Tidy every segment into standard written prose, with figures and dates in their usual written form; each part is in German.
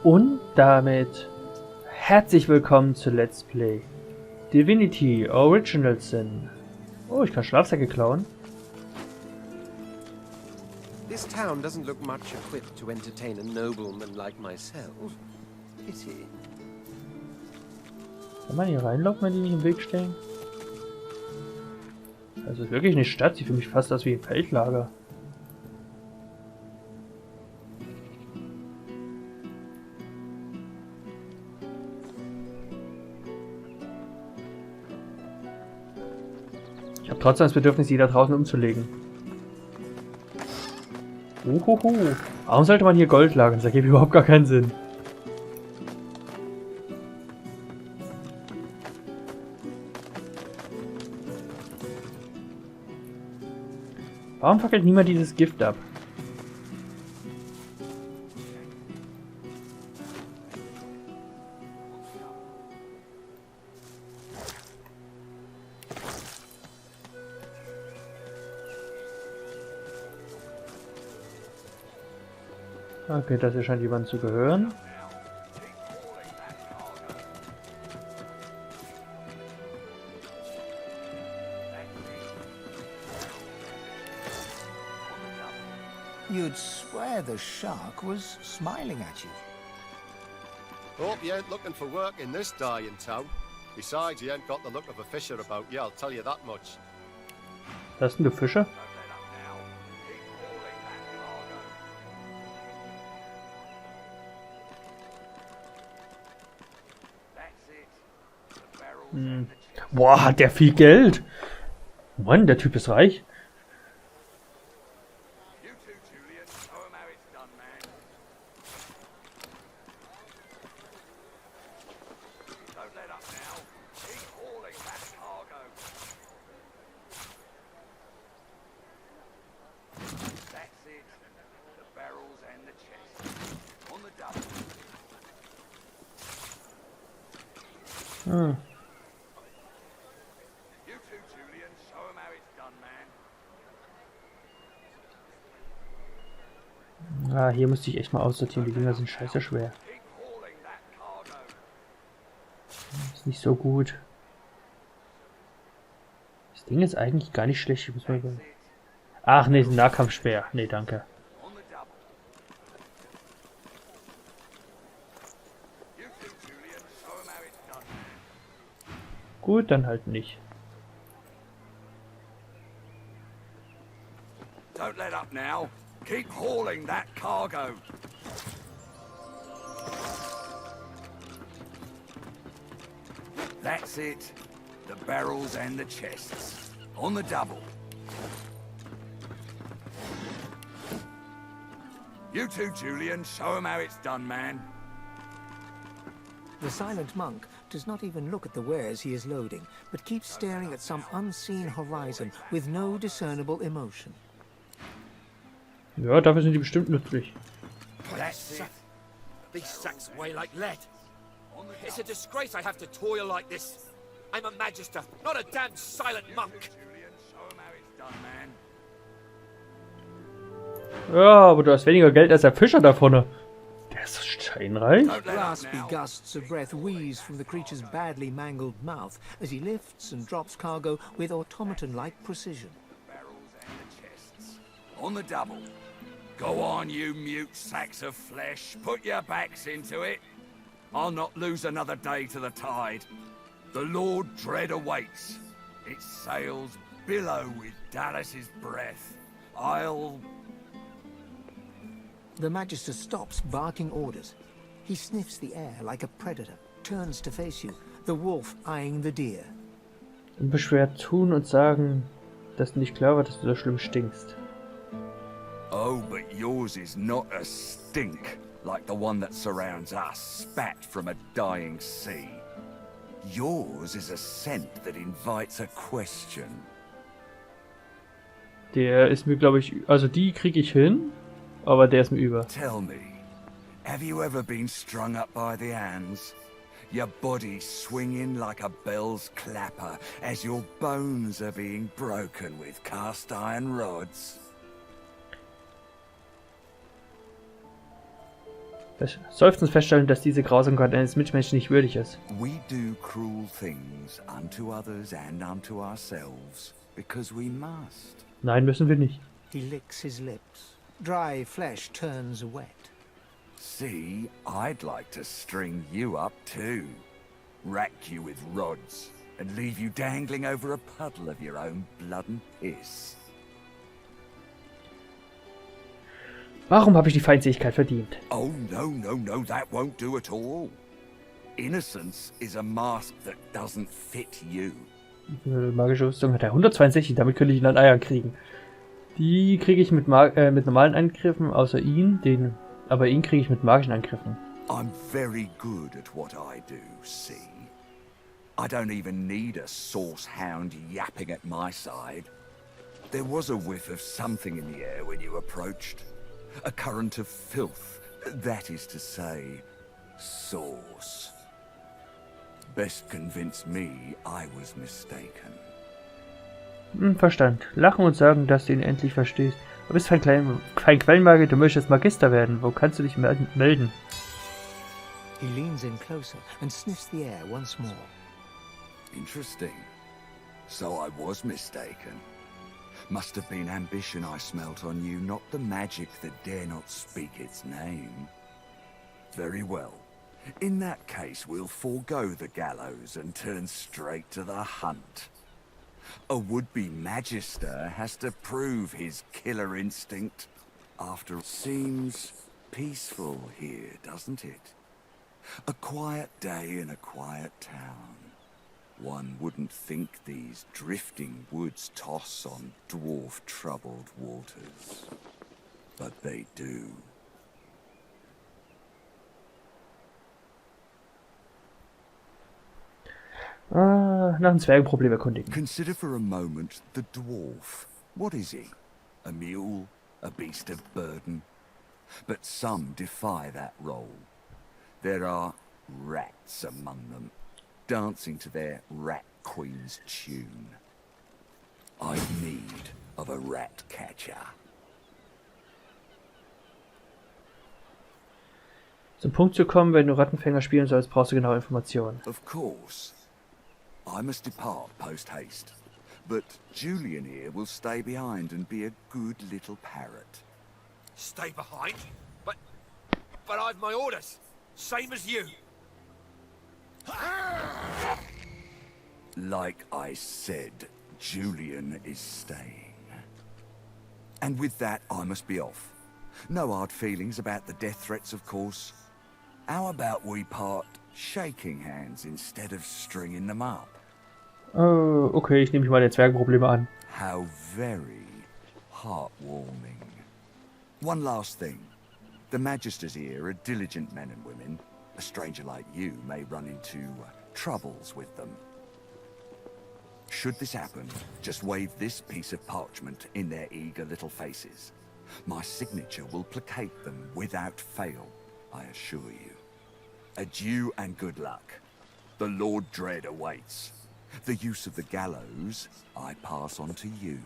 Und damit herzlich willkommen zu Let's Play Divinity Original Sin. Oh, ich kann Schlafsäcke klauen. This town doesn't look much equipped to entertain a nobleman like myself. Pity. Kann man hier reinlaufen, wenn die nicht im Weg stehen? Also ist wirklich eine Stadt, sieht für mich fast aus wie ein Feldlager. Ich habe trotzdem das Bedürfnis, die da draußen umzulegen. Uhuhu. Warum sollte man hier Gold lagern? Das ergibt überhaupt gar keinen Sinn. Warum fackelt niemand dieses Gift ab? Okay, das hier scheint jemand zu gehören. You'd swear the shark was smiling at you. Hope you ain't looking for work in this dying town. Besides, you ain't got the look of a fisher about you, I'll tell you that much. Das sind die Fische. Boah, hat der viel Geld. Mann, der Typ ist reich. Ah, hier müsste ich echt mal aussortieren, die Dinger sind scheiße schwer. Ist nicht so gut. Das Ding ist eigentlich gar nicht schlecht. Ich muss mal sagen. Ach nee, ist ein Nahkampf schwer. Nee, danke. Gut, dann halt nicht. Don't let up now. Keep hauling that cargo. That's it. The barrels and the chests. On the double. You too, Julian. Show 'em how it's done, man. The silent monk does not even look at the wares he is loading, but keeps staring at some unseen horizon with no discernible emotion. Ja, dafür sind die bestimmt nützlich. That's it. These sacks weigh like lead. It's a disgrace I have to toil like this. I'm a magister, not a damn silent monk. Julian, show 'em how it's done, man. Ja, aber du hast weniger Geld als der Fischer da vorne. Der ist steinreich. Don't let up Raspy now. gusts of breath wheeze from the creature's badly mangled mouth as he lifts and drops cargo with automaton-like precision. Barrels and the chests. On the double. Go on, you mute sacks of flesh. Put your backs into it. I'll not lose another day to the tide. The Lord Dread awaits. Its sails billow with Dallas's breath. The Magister stops barking orders. He sniffs the air like a predator, turns to face you, the wolf eyeing the deer. Unbeschwert tun und sagen, dass nicht klar war, dass du so schlimm stinkst. Oh, but yours is not a stink like the one that surrounds us, spat from a dying sea. Yours is a scent that invites a question. Der ist mir, glaube ich, also die kriege ich hin, aber der ist mir über. Tell me, have you ever been strung up by the hands? Your body swinging like a bell's clapper as your bones are being broken with cast iron rods? Seufzend feststellen, dass diese Grausamkeit eines Mitmenschen nicht würdig ist. We do cruel things unto others and unto ourselves because we must. Nein, müssen wir nicht. He licks his lips. Dry flesh turns wet. See, I'd like to string you up too. Rack you with rods and leave you dangling over a puddle of your own blood and piss. Warum habe ich die Feindseligkeit verdient? Oh, no, that won't do at all. Innocence is a mask that doesn't fit you. Magische Rüstung hat er 162, damit könnte ich ihn an Eiern kriegen. Die kriege ich mit normalen Angriffen, außer ihn, aber ihn kriege ich mit magischen Angriffen. I'm very good at what I do, see? I don't even need a source hound yapping at my side. There was a whiff of something in the air when you approached. A current of filth, that is to say, sauce. Best convince me I was mistaken. Verstand. Lachen und sagen, dass du ihn endlich verstehst. Du bist kein Quellenmagier, du möchtest Magister werden. Wo kannst du dich melden? He leans in closer and sniffs the air once more. Interesting. So I was mistaken. Must have been ambition I smelt on you, not the magic that dare not speak its name. Very well. In that case, we'll forego the gallows and turn straight to the hunt. A would-be magister has to prove his killer instinct. After all, seems peaceful here, doesn't it? A quiet day in a quiet town. One wouldn't think these drifting woods toss on dwarf-troubled waters. But they do. Nach dem Zwergenproblem erkundigen. Consider for a moment the dwarf. What is he? A mule? A beast of burden? But some defy that role. There are rats among them, dancing to their rat queen's tune. I've need of a rat catcher. Zum Punkt zu kommen, wenn du Rattenfänger spielen sollst, brauchst du genaue Informationen. Of course. I must depart post-haste, but Julian here will stay behind and be a good little parrot. Stay behind? But I've my orders. Same as you. Like I said, Julian is staying. And with that, I must be off. No hard feelings about the death threats, of course. How about we part shaking hands instead of stringing them up? Okay, ich nehme mich mal der Zwergenprobleme an. How very heartwarming. One last thing. The Magisters here are diligent men and women. A stranger like you may run into troubles with them. Should this happen, just wave this piece of parchment in their eager little faces. My signature will placate them without fail, I assure you. Adieu and good luck. The Lord Dread awaits. The use of the gallows I pass on to you.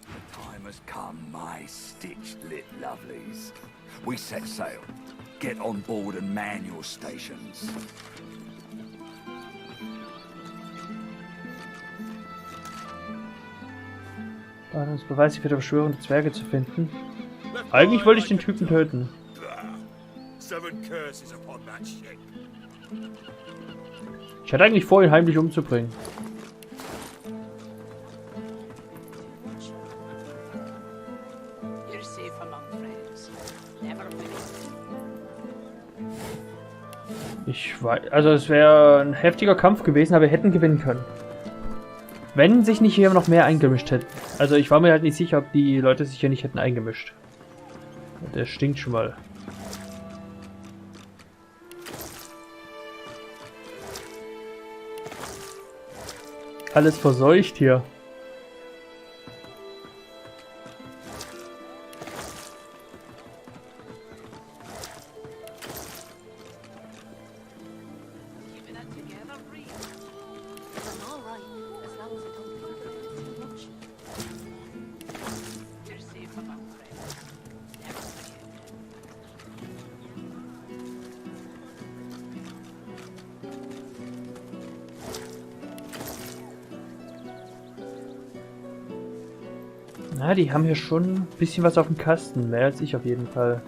The time has come, my stitched-lit lovelies. We set sail. Get on board and man your stations. Das Beweis, ich werde beschwörende Zwerge zu finden. Eigentlich wollte ich den Typen töten. Ich hatte eigentlich vor, ihn heimlich umzubringen. Ich weiß, also es wäre ein heftiger Kampf gewesen, aber wir hätten gewinnen können. Wenn sich nicht hier noch mehr eingemischt hätten. Also ich war mir halt nicht sicher, ob die Leute sich hier nicht hätten eingemischt. Der stinkt schon mal. Alles verseucht hier. Na, die haben hier schon ein bisschen was auf dem Kasten. Mehr als ich auf jeden Fall.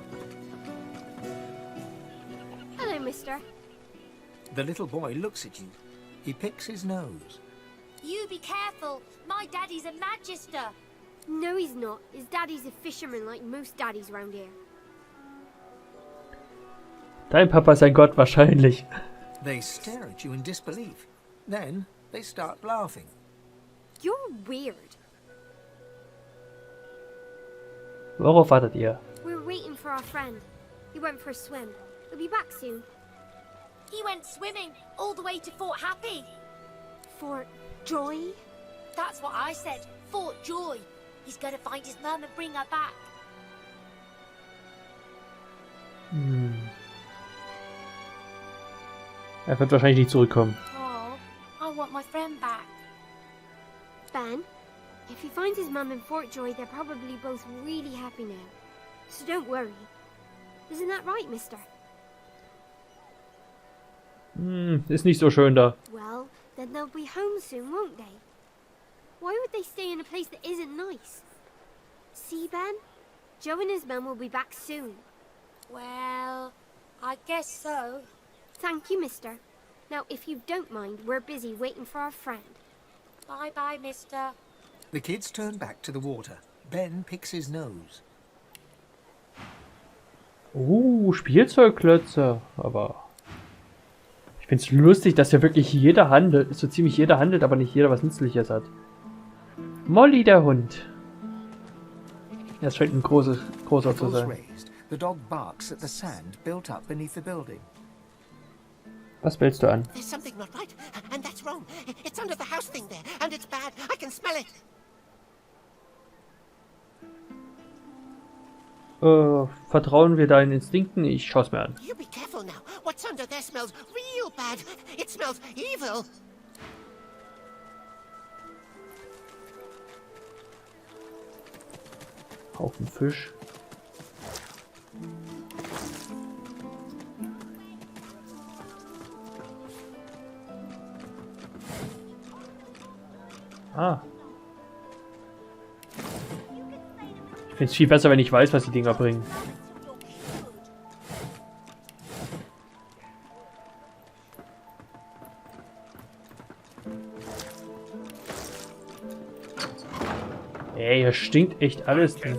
Hello, mister. The little boy looks at you. He picks his nose. You be careful. My daddy's a magister. No, he's not. His daddy's a fisherman like most daddies round here. Dein Papa ist ein Gott, wahrscheinlich. They stare at you in disbelief. Then they start laughing. You're weird. Worauf wartet ihr? We're waiting for our friend. He went for a swim. He'll be back soon. He went swimming all the way to Fort Happy. Fort Joy? That's what I said. Fort Joy. He's gonna find his mum and bring her back. Er wird wahrscheinlich nicht zurückkommen. Oh, I want my friend back. Ben, if he finds his mum in Fort Joy, they're probably both really happy now. So don't worry. Isn't that right, mister? Ist nicht so schön da. Well, then they'll be home soon, won't they? Why would they stay in a place that isn't nice? See, Ben? Joe and his mum will be back soon. Well, I guess so. Thank you, mister. Now, if you don't mind, we're busy waiting for our friend. Bye-bye, mister. The kids turn back to the water. Ben picks his nose. Spielzeugklötze. Aber ich find's lustig, dass ja wirklich jeder handelt, so ziemlich jeder handelt, aber nicht jeder was Nützliches hat. Molly, der Hund. Das scheint ein großer zu sein. Raised, the dog barks at the sand built up beneath the building. Was bellst du an? There's something not right, and that's wrong. It's under the house thing there, and it's bad. I can smell it. Vertrauen wir deinen Instinkten? Ich schau's mir an. You be careful now. What's under there smells real bad. It smells evil. Haufen Fisch. Ich finde es viel besser, wenn ich weiß, was die Dinger bringen. Ey, hier stinkt echt alles drin.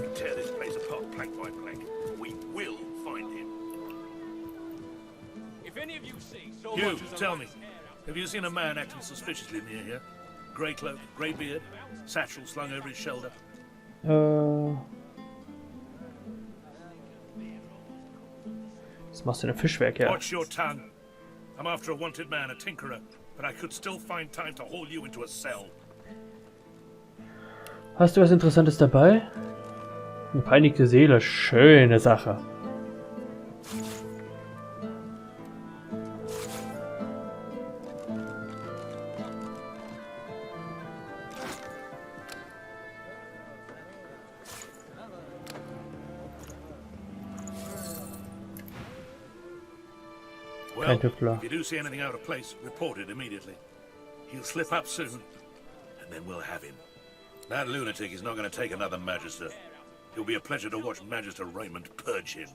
You, tell me, have you seen a man acting suspiciously near here? Grey cloak, grey beard, satchel slung over his shoulder. Was machst du denn Fischwerk, ja? Watch your tongue. I'm after a wanted man, a tinkerer, but I could still find time to haul you into a cell. Hast du was Interessantes dabei? Eine peinigte Seele, schöne Sache. Well, if you do see anything out of place, report it immediately. He'll slip up soon, and then we'll have him. That lunatic is not going to take another Magister. It'll be a pleasure to watch Magister Raymond purge him.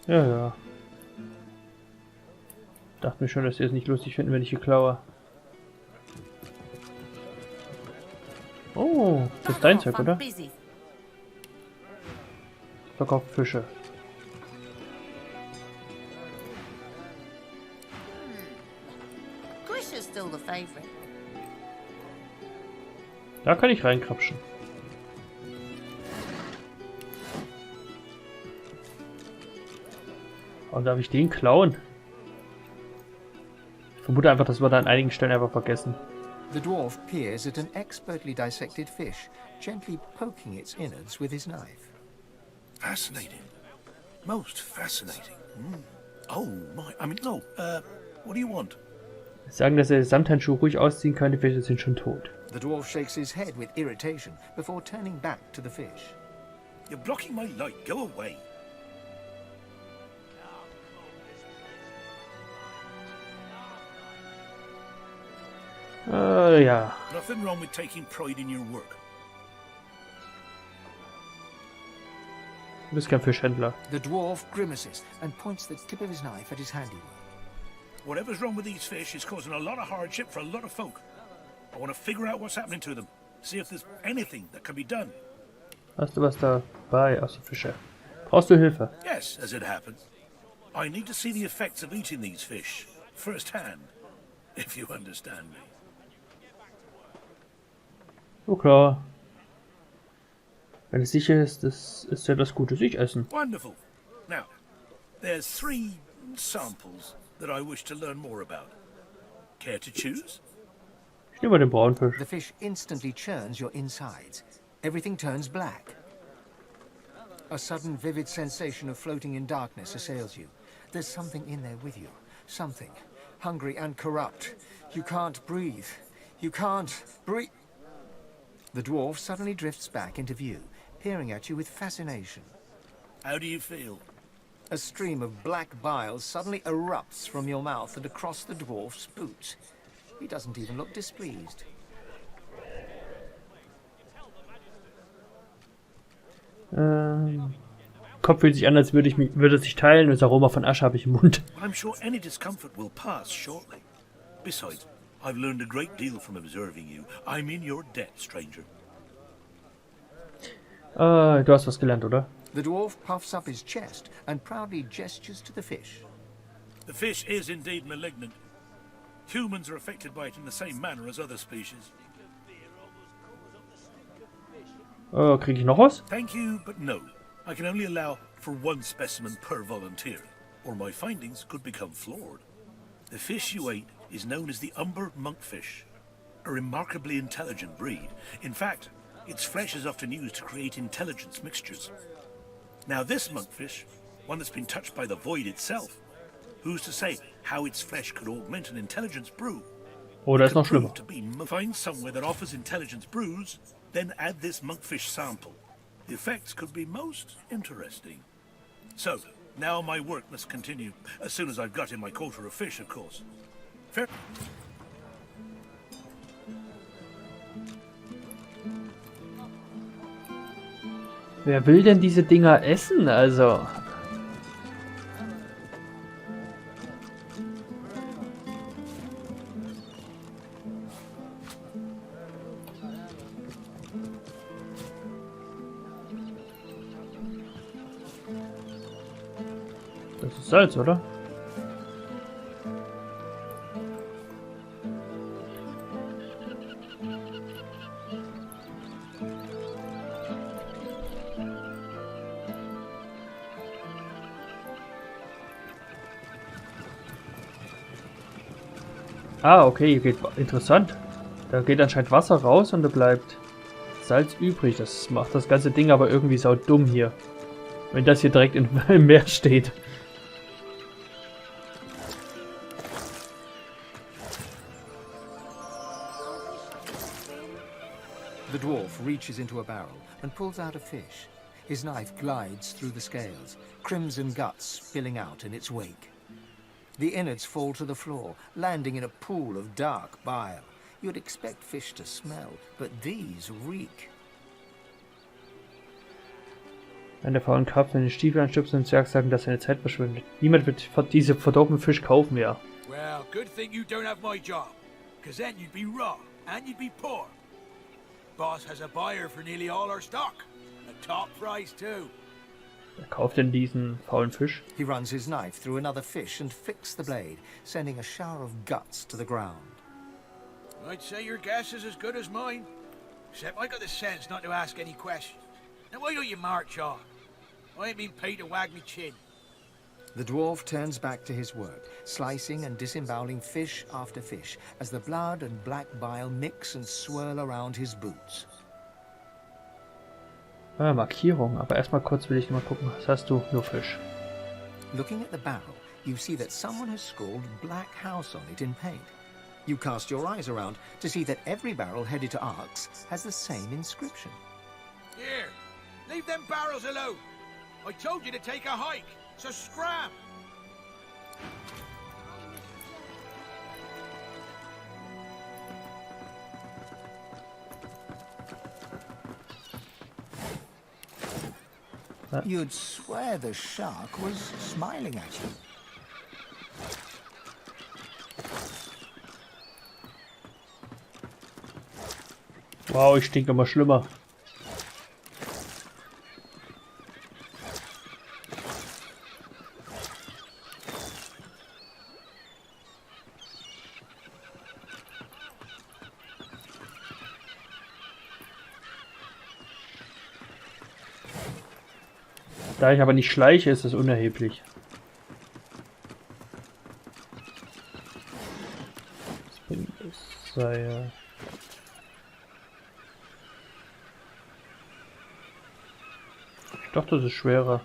Ja. Dachte mir schon, dass ihr es nicht lustig finden, wenn ich hier klaue. Oh, das ist dein Zeug, oder? Verkauft Fische. Da kann ich reinkrapschen. Warum darf ich den klauen? Ich vermute einfach, dass wir da an einigen Stellen einfach vergessen. The dwarf peers at an expertly dissected fish, gently poking its innards with his knife. Fascinating. Most fascinating. Oh my, no, what do you want? Sagen, dass er Samthandschuhe ruhig ausziehen kann, die Fische sind schon tot. The dwarf shakes his head with irritation before turning back to the fish. You're blocking my light, go away. Ja. Nothing wrong with taking pride in your work. Du bist kein Fischhändler. The dwarf grimaces and points the tip of his knife at his handiwork. Whatever's wrong with these fish is causing a lot of hardship for a lot of folk. I want to figure out what's happening to them. See if there's anything that can be done. Hast du was dabei aus der Fische? Brauchst du Hilfe? Yes, as it happens. I need to see the effects of eating these fish firsthand, if you understand me. Oh klar. Wenn es sicher ist, das ist ja das Gute, sich essen. Wonderful. Now, there's 3 samples that I wish to learn more about. Care to choose? Ich nehme mal den Braunfisch. The fish instantly churns your insides. Everything turns black. A sudden vivid sensation of floating in darkness assails you. There's something in there with you. Something. Hungry and corrupt. You can't breathe. You can't breathe. The dwarf suddenly drifts back into view, peering at you with fascination. How do you feel? A stream of black bile suddenly erupts from your mouth and across the dwarf's boots. He doesn't even look displeased. Kopf fühlt sich an, als würde es sich teilen und das Aroma von Asche habe ich im Mund. I'm sure any discomfort will pass shortly. Besides, I've learned a great deal from observing you. I'm in your debt, stranger. Du hast was gelernt, oder? The dwarf puffs up his chest and proudly gestures to the fish. The fish is indeed malignant. Humans are affected by it in the same manner as other species. Krieg ich noch was? Thank you, but no. I can only allow for 1 specimen per volunteer, or my findings could become flawed. The fish you ate is known as the umber monkfish, a remarkably intelligent breed. In fact, its flesh is often used to create intelligence mixtures. Now this monkfish, one that's been touched by the void itself, who's to say how its flesh could augment an intelligence brew? Oder ist noch schlimmer. Find somewhere that offers intelligence brews, then add this monkfish sample. The effects could be most interesting. So, now my work must continue, as soon as I've got in my quota of fish, of course. Fair. Wer will denn diese Dinger essen? Also. Das ist Salz, oder? Ah, okay, geht interessant. Da geht anscheinend Wasser raus und da bleibt Salz übrig. Das macht das ganze Ding aber irgendwie saudumm hier. Wenn das hier direkt im Meer steht. The dwarf reaches into a barrel and pulls out a fish. His knife glides through the scales, crimson guts spilling out in its wake. The innards fall to the floor, landing in a pool of dark bile. You'd expect fish to smell, but these reek. Wenn der faulen Krabbe in den Stiefel anstupst und Zwerg sagen, dass seine Zeit verschwindet. Niemand wird diese verdorbenen Fisch kaufen, ja. Well, good thing you don't have my job, cause then you'd be raw and you'd be poor. Boss has a buyer for nearly all our stock, a top price too. Wer kauft denn diesen faulen Fisch? He runs his knife through another fish and flicks the blade, sending a shower of guts to the ground. I'd say your guess is as good as mine, except I got the sense not to ask any questions. Now why don't you march on? I ain't been paid to wag me chin. The dwarf turns back to his work, slicing and disemboweling fish after fish, as the blood and black bile mix and swirl around his boots. Ah, Markierung. Aber erstmal kurz will ich mal gucken. Was hast du? Nur Fisch. Looking at the barrel, you see that someone has scrawled Black House on it in paint. You cast your eyes around to see that every barrel headed to Arx has the same inscription. Here, leave them barrels alone. I told you to take a hike, so scram. You'd swear the shark was smiling at you. Wow, ich stinke immer schlimmer. Da ich aber nicht schleiche, ist das unerheblich. Seil. Ich dachte, das ist schwerer.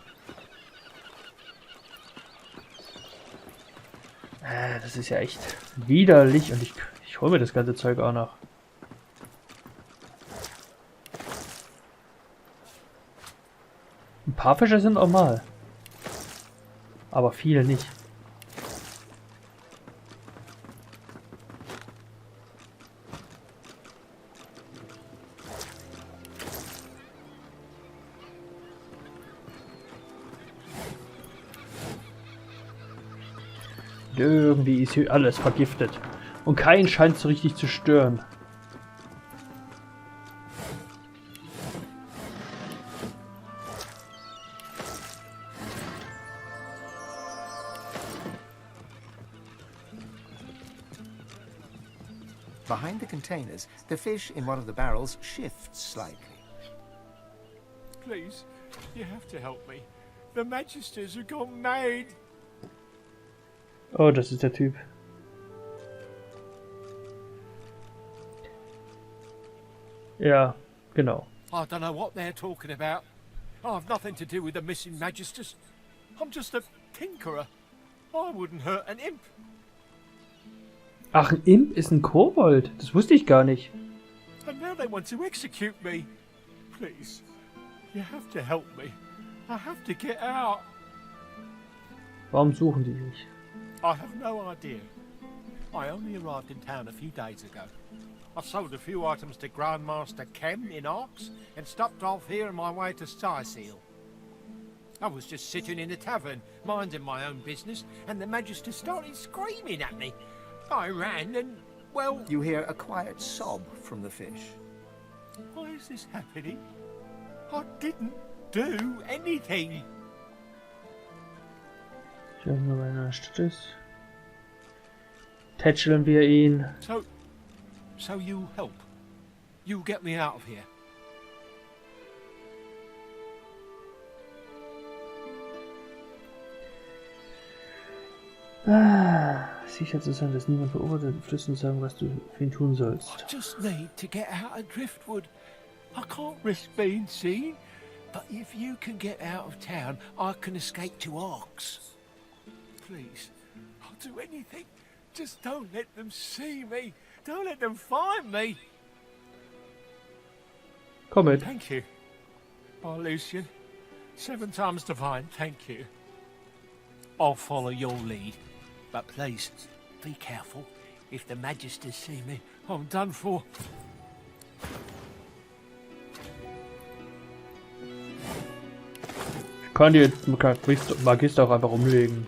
Das ist ja echt widerlich und ich hole mir das ganze Zeug auch noch. Ein paar Fische sind normal. Aber viele nicht. Irgendwie ist hier alles vergiftet. Und keinen scheint so richtig zu stören. Behind the containers, the fish in one of the barrels shifts slightly. Please, you have to help me. The Magisters have gone mad. Oh, das ist der Typ. Ja, genau. I don't know what they're talking about. I've nothing to do with the missing Magisters. I'm just a tinkerer. I wouldn't hurt an imp. Ach, ein Imp ist ein Kobold. Das wusste ich gar nicht. And now they want to execute me. Please, you have to help me. I have to get out. Warum suchen die mich? I have no idea. I only arrived in town a few days ago. I sold a few items to Grandmaster Kem in Arx and stopped off here on my way to Skyseal. I was just sitting in the tavern, minding my own business, and the Magister started screaming at me. I ran and, well... You hear a quiet sob from the fish. Why is this happening? I didn't do anything. Wenn nur einer Stadt ist. Tätscheln wir ihn. So you help. You get me out of here. Sicher zu sein, dass niemand beobachtet, flüstern sagen, was du für ihn tun sollst. I just need to get out of Driftwood. I can't risk being seen. But if you can get out of town, I can escape to Arx. Please, I'll do anything. Just don't let them see me. Don't let them find me. Komm mit. Thank you. Oh, Lucian. 7 times divine, thank you. I'll follow your lead. But please, be careful. If the Magisters see me, I'm done for. Ich kann die Magister auch einfach umlegen.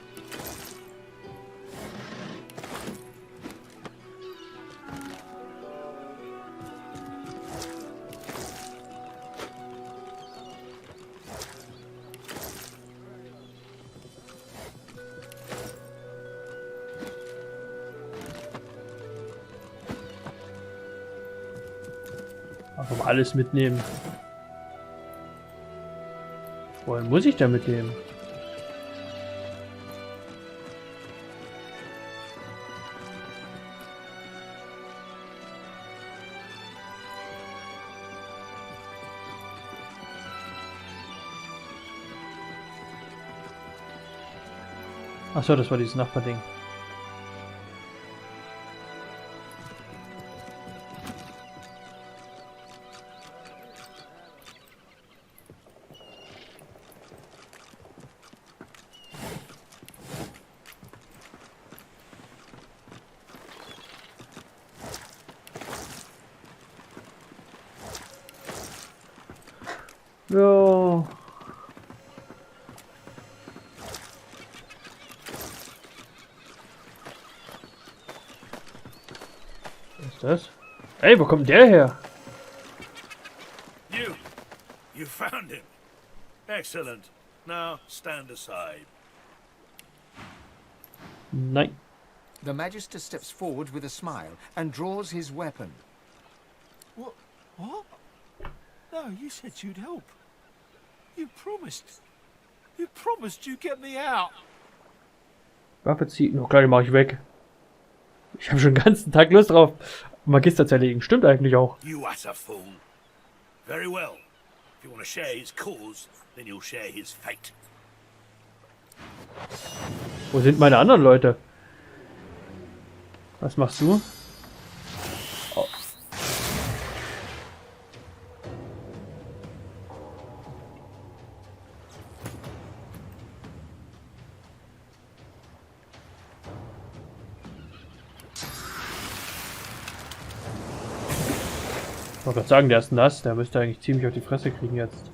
Einfach alles mitnehmen. Wohin muss ich denn mitnehmen? Achso, das war dieses Nachbarding. Ja. das? Ey, wo kommt der her? You found him. Excellent. Now stand aside. Nein. The Magister steps forward with a smile and draws his weapon. What? No, you said you'd help. You promised. You promised you'd get me out. Waffe ziehen. Oh klar, die mache ich weg. Ich habe schon den ganzen Tag Lust drauf, Magister zerlegen. Stimmt eigentlich auch. You utter fool. Very well. If you want to share his cause, then you'll share his fate. Wo sind meine anderen Leute? Was machst du? Oh. Ich wollte gerade sagen, der ist nass, der müsste eigentlich ziemlich auf die Fresse kriegen jetzt.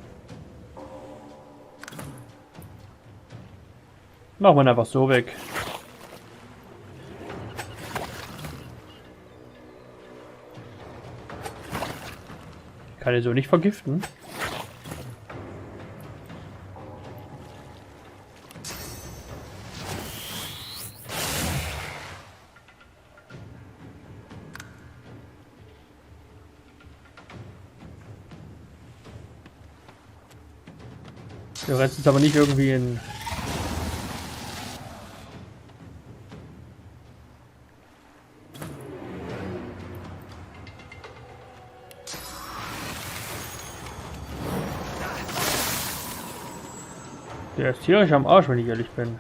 Machen wir ihn einfach so weg. Kann er so nicht vergiften? Der rennt jetzt aber nicht irgendwie in... Der ist tierisch am Arsch, wenn ich ehrlich bin.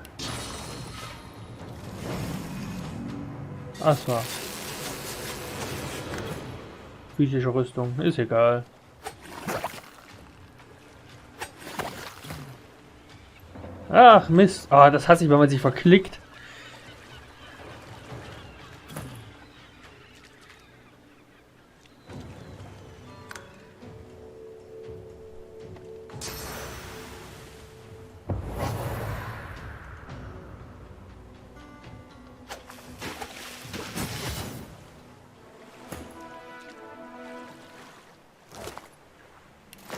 Das war. Physische Rüstung, ist egal. Ach Mist. Ah, das hasse ich, wenn man sich verklickt.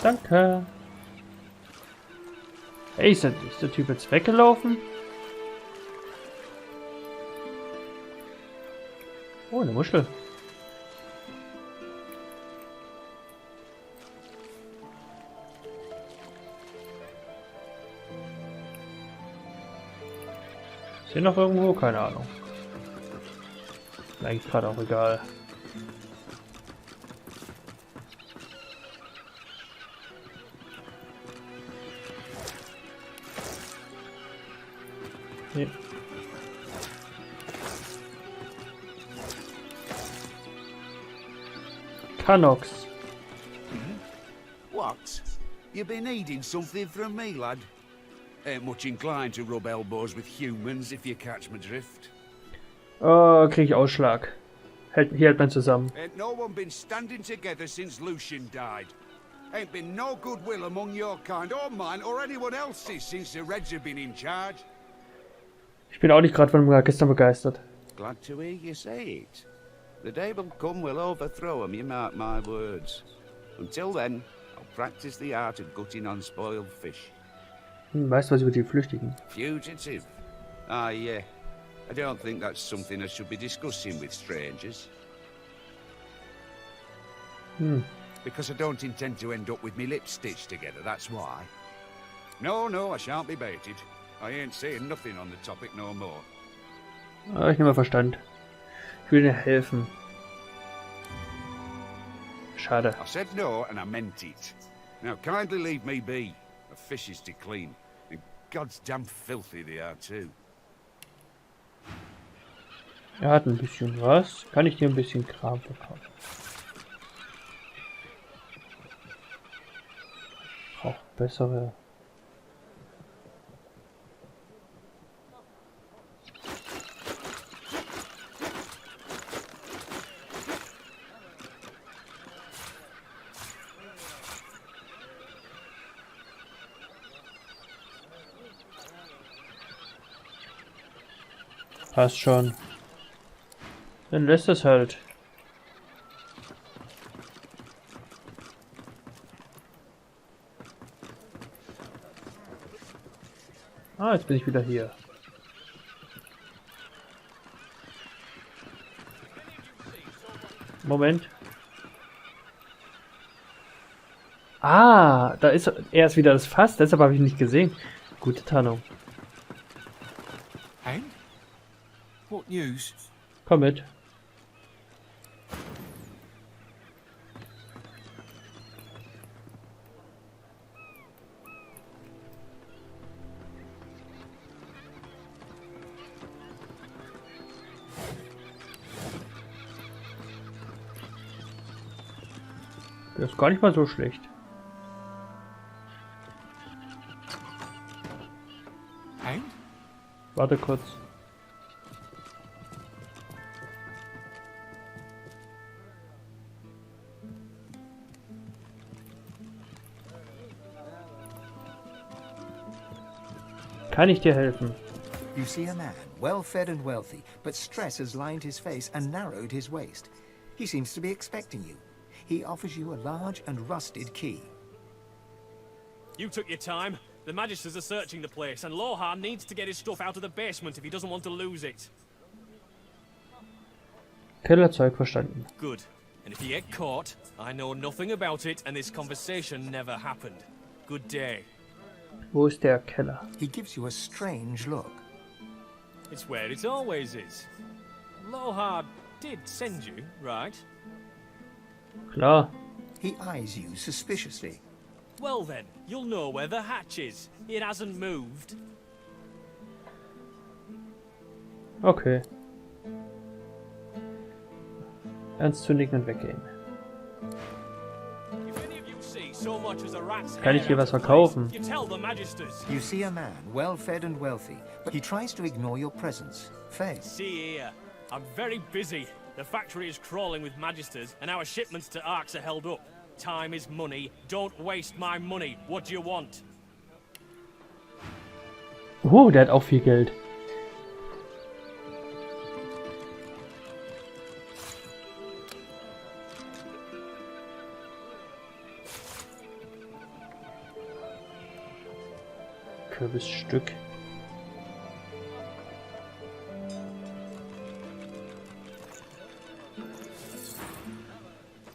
Danke. Ey, ist der Typ jetzt weggelaufen? Oh, eine Muschel. Ist hier noch irgendwo? Keine Ahnung. Ist eigentlich gerade auch egal. Nee. Canox. What? You been needing something from me, lad? Ain't much inclined to rub elbows with humans, if you catch my drift. Oh, krieg ich Ausschlag. Hier hält man zusammen. Ain't no one been standing together since Lucian died. Ain't been no goodwill among your kind, or mine, or anyone else's since the Reds have been in charge. Ich bin auch nicht gerade von dem Magister begeistert. Glad to hear you say it. The day will come we'll overthrow him, you mark my words. Until then, I'll practice the art of gutting unspoiled fish. Weißt du was über die Flüchtigen? Fugitive? Ah, yeah. I don't think that's something I should be discussing with strangers. Because I don't intend to end up with me lips stitched together, that's why. No, I shan't be baited. I ain't saying nothing on the topic no more. Ah, ich nehme Verstand. Ich will dir helfen. Schade. I said no and I meant it. Now kindly leave me be. A fish is to clean. And God's damn filthy they are too. Er hat ein bisschen was. Kann ich dir ein bisschen Kram verkaufen? Braucht bessere. Passt schon. Dann lässt es halt. Ah, jetzt bin ich wieder hier. Moment. Ah, da ist erst wieder das Fass, deshalb habe ich ihn nicht gesehen. Gute Tarnung. And? What news? Komm mit. Das ist gar nicht mal so schlecht. And? Warte kurz. Kann ich dir helfen? You see a man, well fed and wealthy, but stress has lined his face and narrowed his waist. He seems to be expecting you. He offers you a large and rusted key. You took your time. The Magisters are searching the place, and Lohan needs to get his stuff out of the basement if he doesn't want to lose it. Kellerzeug verstanden. Good. And if you get caught, I know nothing about it, and this conversation never happened. Good day. Wo ist der Keller? He gives you a strange look. It's where it always is. Lohan did send you, right? Klar. He eyes you suspiciously. Well then, you'll know where the hatch is. It hasn't moved. Okay. Ernstzündigen und weggehen. If any of you see so much as a rat's Kann ich hair hier was out of verkaufen? place, you tell the Magisters. You see a man, well fed and wealthy, but he tries to ignore your presence. Faye. See here, I'm very busy. The factory is crawling with Magisters, and our shipments to Arks are held up. Time is money. Don't waste my money. What do you want? Oh, der hat auch viel Geld. Kürbisstück.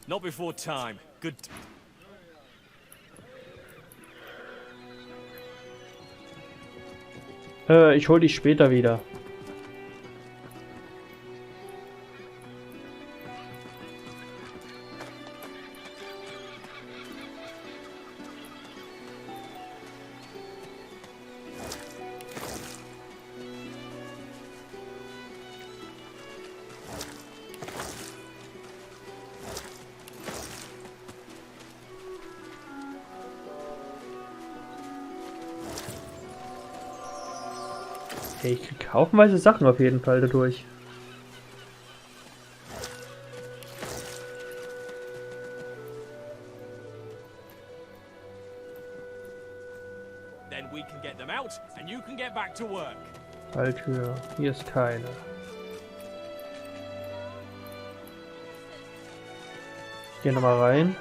Not before time. Good. Ich hol dich später wieder. Hey, ich krieg haufenweise Sachen auf jeden Fall dadurch. Then we can get them out, and you can get back to work. Falltür. Hier ist keine. Ich geh nochmal rein.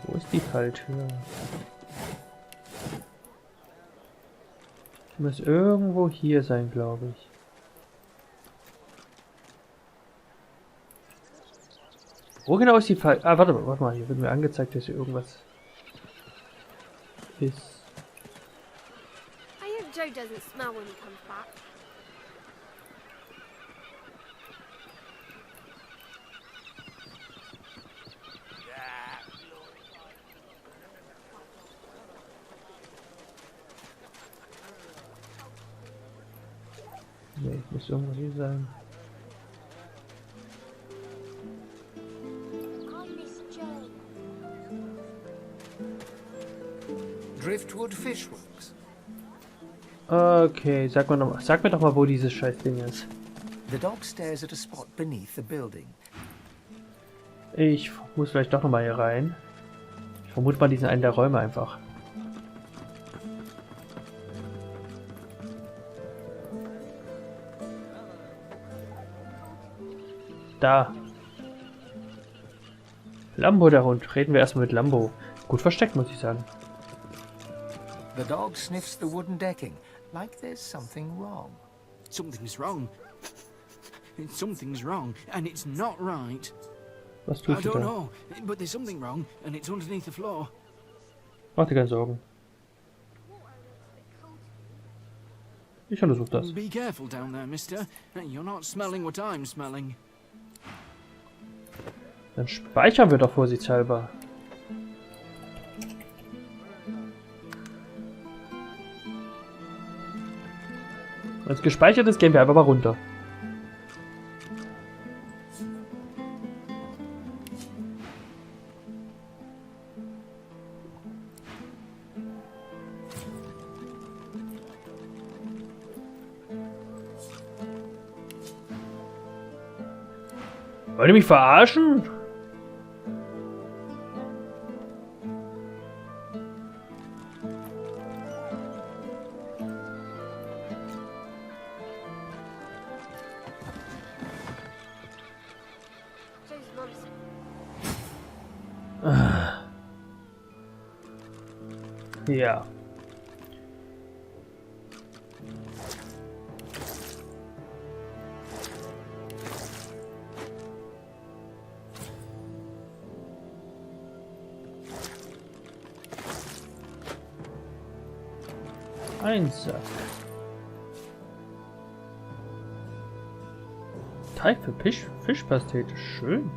Wo ist die Falltür? Die muss irgendwo hier sein, glaube ich. Wo genau ist die Falltür? Ah, warte mal, hier wird mir angezeigt, dass hier irgendwas ist. I hope Joe doesn't smell when he comes back. Ne, ich muss irgendwo hier sein. I miss Joe. Driftwood Fishworks. Okay, sag mir doch mal, wo dieses scheiß Ding ist. The dog stares at a spot beneath the building. Ich muss vielleicht doch noch mal hier rein. Ich vermute mal diesen einen der Räume einfach. Da. Lambo, der Hund. Reden wir erstmal mit Lambo. Gut versteckt, muss ich sagen. The dog sniffs the wooden decking, like there's something wrong. Something's wrong. Something's wrong, and it's not right. Was I tust du don't da? know, but there's something wrong, and it's underneath the floor. Mach dir keine Sorgen. Ich untersuche das. Be careful down there, mister. You're not smelling what I'm smelling. Dann speichern wir doch vorsichtshalber. Wenn es gespeichert ist, gehen wir einfach mal runter. Wollt ihr mich verarschen? Ja. Ein Sack. Teig für Fischpastete. Schön.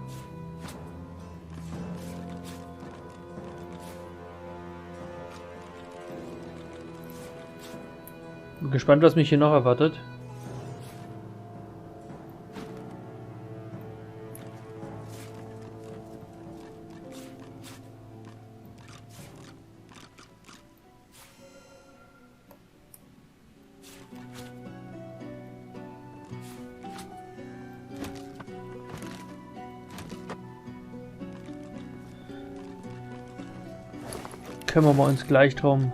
Bin gespannt, was mich hier noch erwartet. Kümmern wir uns gleich drum.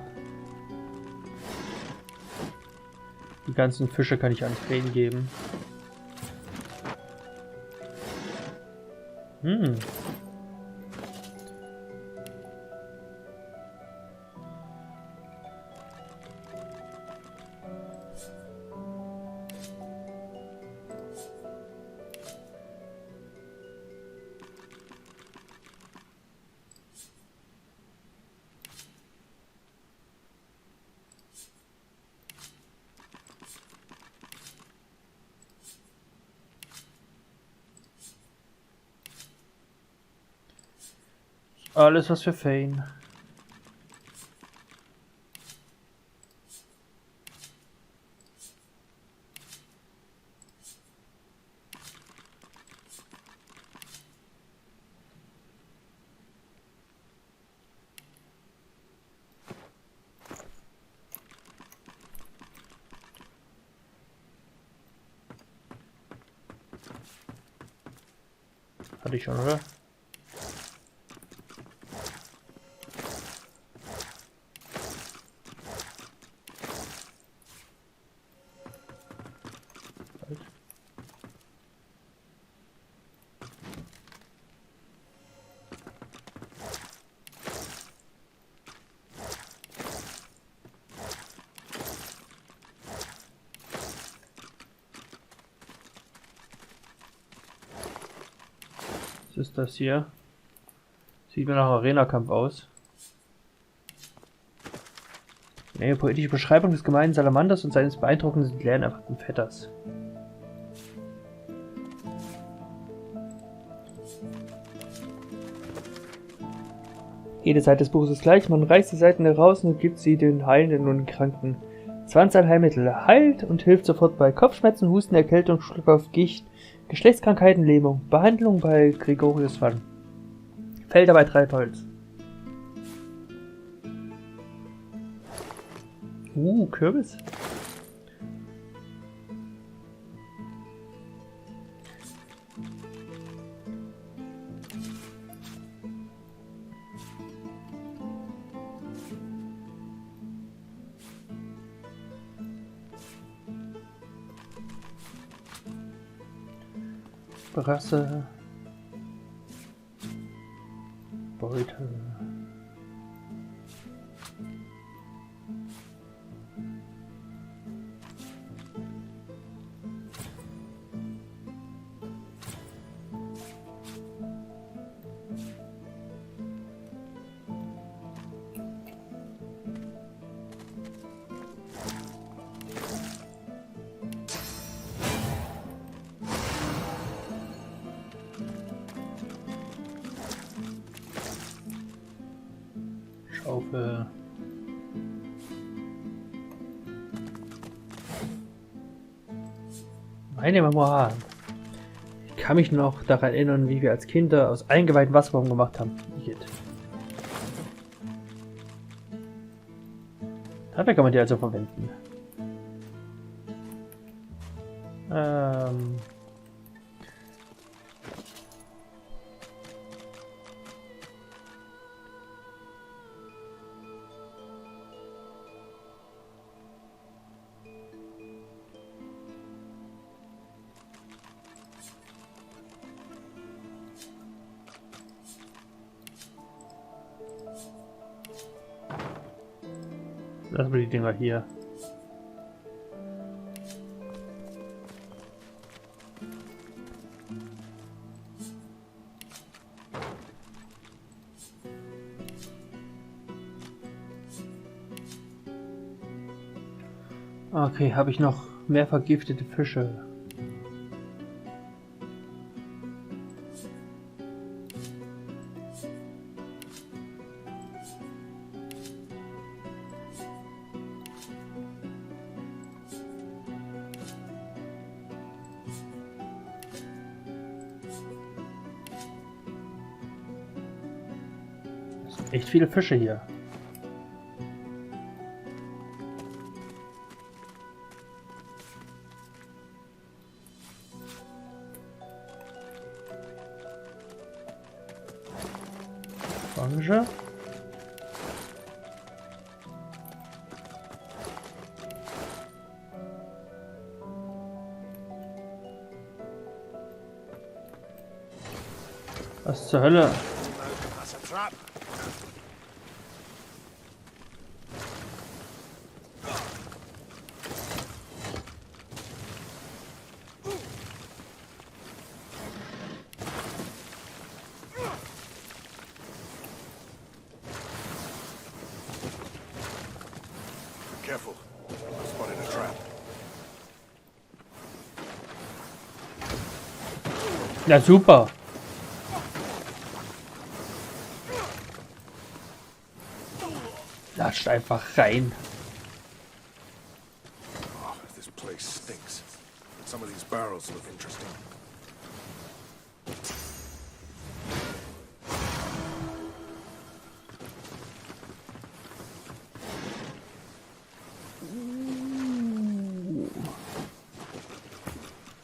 Die ganzen Fische kann ich an Krähen geben. Alles was für Fane. Hatte ich schon, oder? Was ist das hier? Sieht mir nach Arena-Kampf aus. Eine poetische Beschreibung des gemeinen Salamanders und seines beeindruckenden Leeren Vetters. Jede Seite des Buches ist gleich, man reißt die Seiten heraus und gibt sie den Heilenden und den Kranken. 20 Heilmittel. Heilt und hilft sofort bei Kopfschmerzen, Husten, Erkältung, Schluckauf, Gicht, Geschlechtskrankheiten, Lähmung. Behandlung bei Gregorius Wann. Felder bei Treibholz. Kürbis. Rasse. Beute. Schaufel. Meine Memoiren. Ich kann mich noch daran erinnern, wie wir als Kinder aus eingeweihten Wasserbomben gemacht haben. Dafür kann man die also verwenden. Lassen wir die Dinger hier. Okay, habe ich noch mehr vergiftete Fische? Echt viele Fische hier. Orange. Was zur Hölle? Careful. I spotted a trap. Ja, super. Latscht einfach rein. Oh, this place stinks. Some of these barrels look interesting.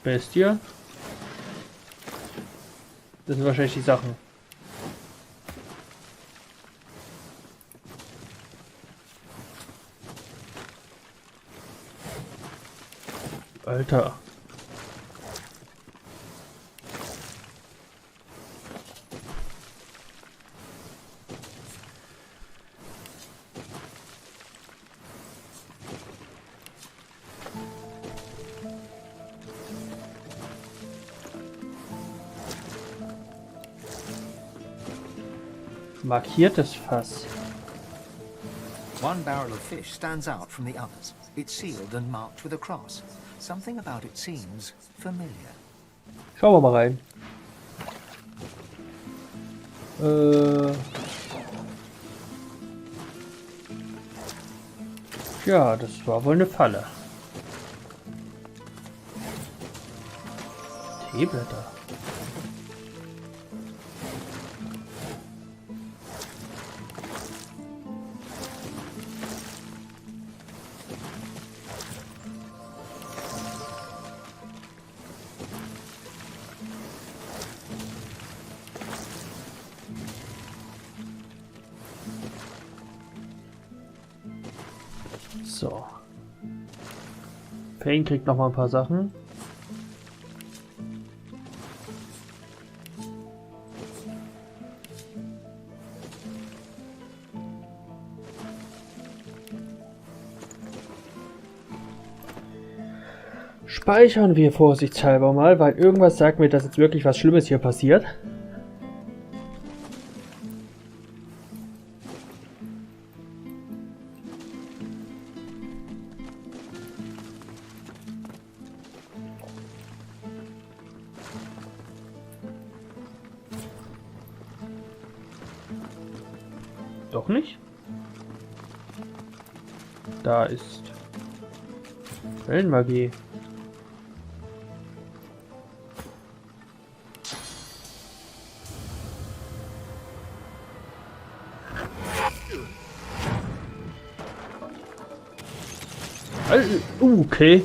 Bestie. Das sind wahrscheinlich die Sachen. Alter. Markiertes Fass. One barrel of fish stands out from the others. It's sealed and marked with a cross. Something about it seems familiar. Schauen wir mal rein. Ja, das war wohl eine Falle. Teeblätter. So. Payne kriegt noch mal ein paar Sachen. Speichern wir vorsichtshalber mal, weil irgendwas sagt mir, dass jetzt wirklich was Schlimmes hier passiert. Doch nicht? Da ist Quellenmagier. Okay.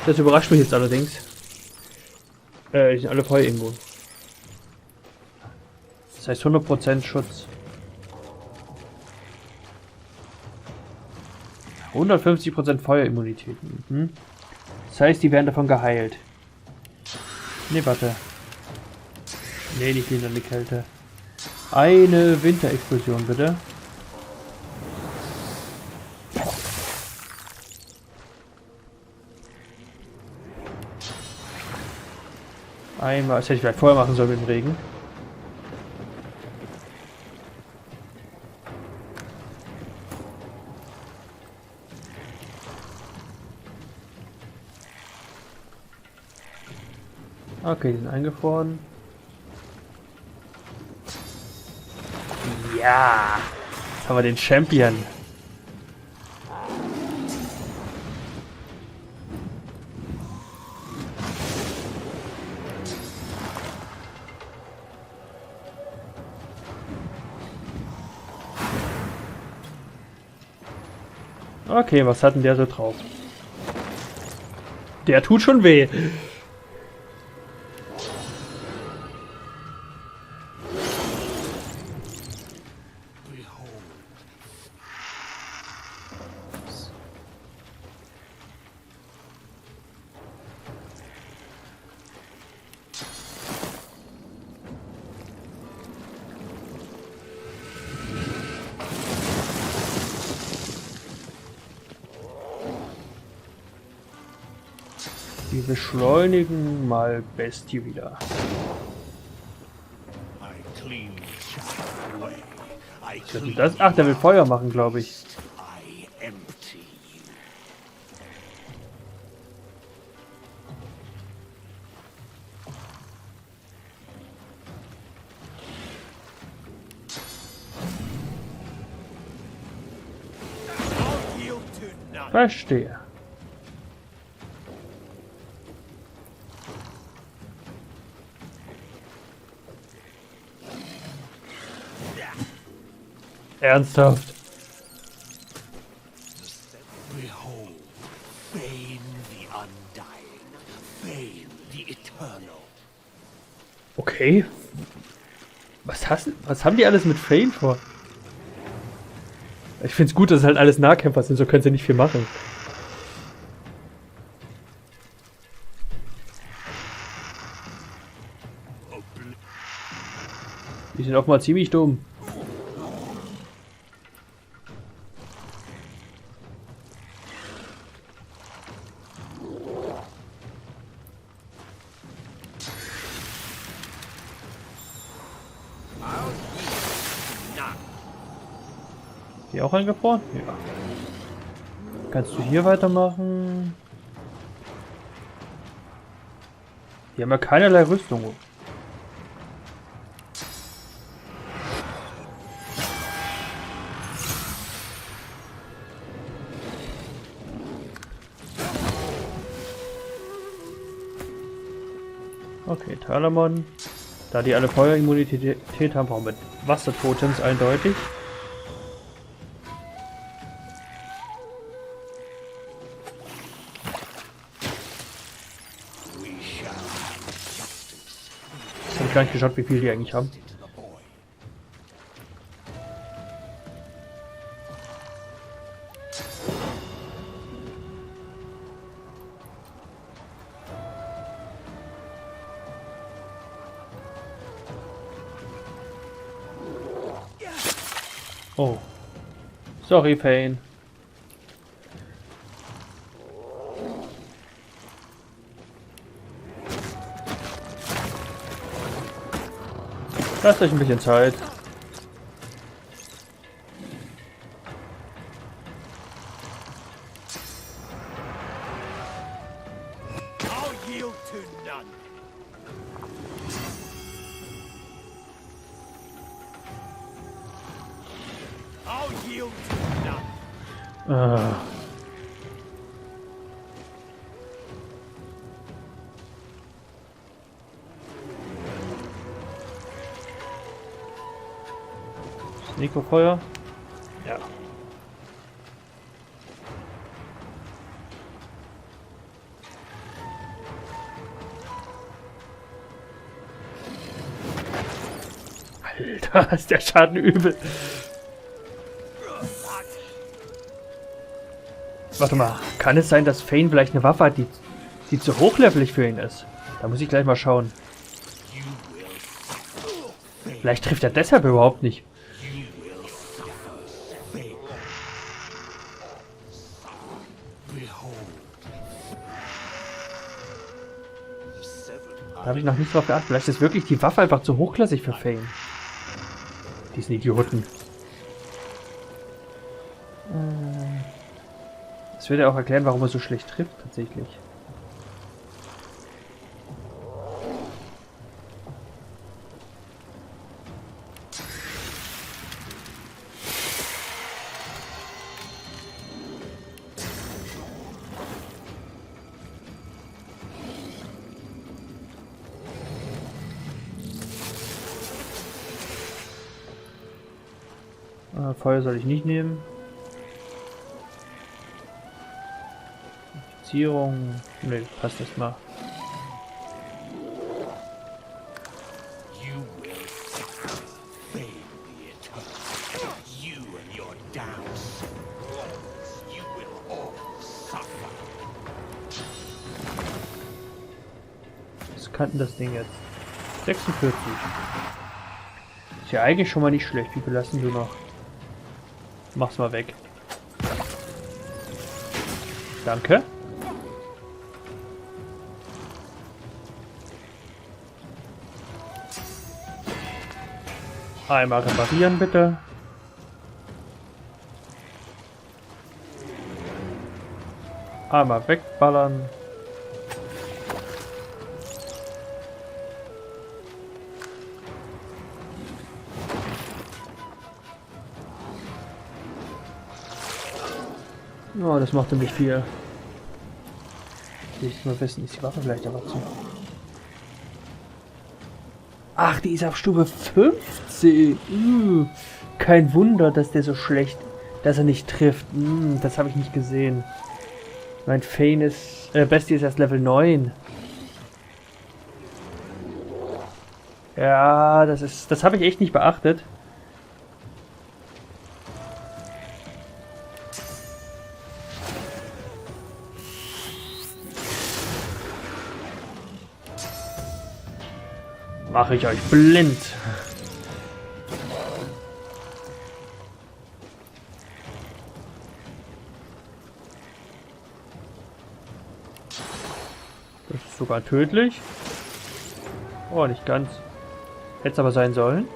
Das überrascht mich jetzt allerdings. Die sind alle voll irgendwo. Das heißt 100% Schutz. 150% Feuerimmunität. Mhm. Das heißt, die werden davon geheilt. Ne, warte. Ne, nicht lindernde Kälte. Eine Winterexplosion, bitte. Einmal, das hätte ich vielleicht vorher machen sollen mit dem Regen. Okay, die sind eingefroren. Ja! Jetzt haben wir den Champion. Okay, was hat denn der so drauf? Der tut schon weh. Wir beschleunigen mal Bestie wieder. Was ist das? Ach, der will Feuer machen, glaube ich. Verstehe. Ernsthaft? Okay. Was haben die alles mit Fane vor? Ich finde es gut, dass es halt alles Nahkämpfer sind, so können sie nicht viel machen. Die sind auch mal ziemlich dumm. Die auch eingefroren? Ja. Kannst du hier weitermachen? Die haben ja keinerlei Rüstung. Okay, Talamon. Da die alle Feuerimmunität haben, brauchen wir Wassertotems eindeutig. Ich habe gar nicht geschaut, wie viel die eigentlich haben. Oh. Sorry, Fane. Lasst euch ein bisschen Zeit. I'll yield to none. I'll yield to none. Mikrofeuer. Ja. Alter, ist der Schaden übel. Warte mal, kann es sein, dass Fane vielleicht eine Waffe hat, die zu hochlevelig für ihn ist? Da muss ich gleich mal schauen. Vielleicht trifft er deshalb überhaupt nicht. Da habe ich noch nicht drauf geachtet. Vielleicht ist wirklich die Waffe einfach zu hochklassig für Fane. Diesen Idioten. Das würde auch erklären, warum er so schlecht trifft, tatsächlich. Feuer soll ich nicht nehmen. Infizierung. Ne, passt das mal. Was kann denn das Ding jetzt? 46. Ist ja eigentlich schon mal nicht schlecht. Wie viel lassen du noch? Mach's mal weg. Danke. Einmal reparieren, bitte. Einmal wegballern. Oh, das macht nämlich viel. Ich will mal wissen, ist die Waffe vielleicht aber zu. Ach, die ist auf Stufe 15. Kein Wunder, dass der so schlecht, dass er nicht trifft. Das habe ich nicht gesehen. Mein Fane ist, Bestie ist erst Level 9. Ja, das habe ich echt nicht beachtet. Mache ich euch blind. Das ist sogar tödlich. Oh, nicht ganz. Hätte es aber sein sollen.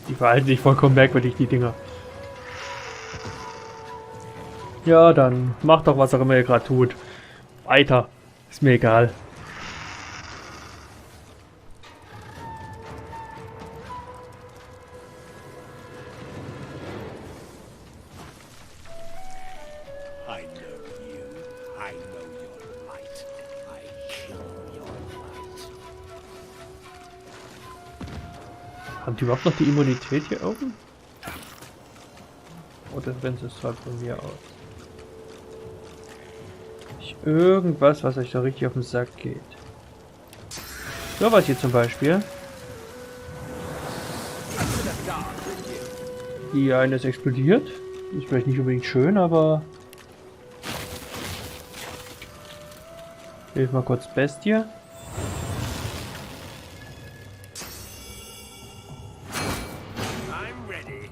Die verhalten sich vollkommen merkwürdig, die Dinger. Ja, dann macht doch, was auch immer ihr gerade tut. Weiter. Ist mir egal. Haben die überhaupt noch die Immunität hier oben? Oder wenn es halt von mir aus? Nicht irgendwas, was euch da richtig auf den Sack geht. So was hier zum Beispiel. Die eine ist explodiert. Ist vielleicht nicht unbedingt schön, aber... Hilf mal kurz Bestie. I'm ready.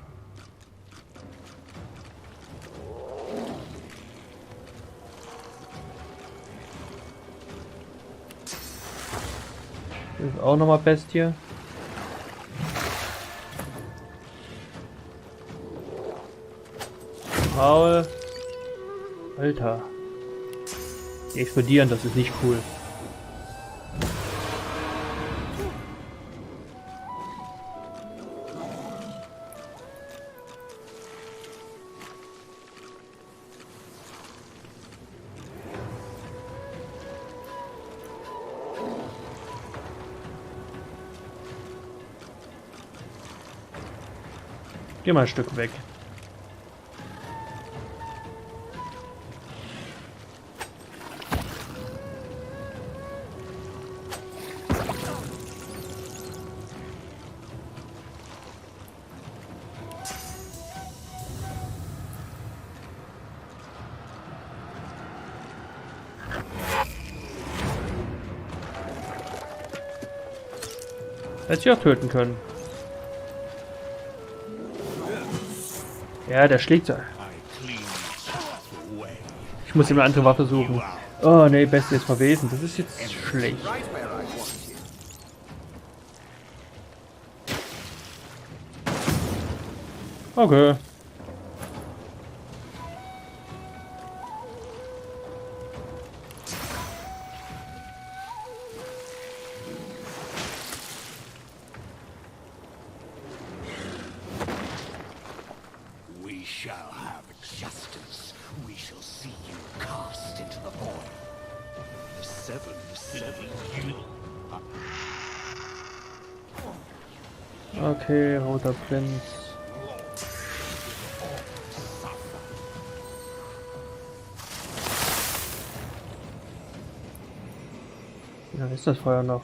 Das ist auch nochmal Bestie. Maul. Alter. Die explodieren, das ist nicht cool. Geh mal ein Stück weg. Hätte ich auch töten können. Ja, der schlägt so. Ich muss ihm eine andere Waffe suchen. Oh ne, Bestie ist verwesen. Das ist jetzt schlecht. Okay. We shall have justice. We shall see you cast into the void. The seven Okay, roter Prinz. Wie lange ist das Feuer noch?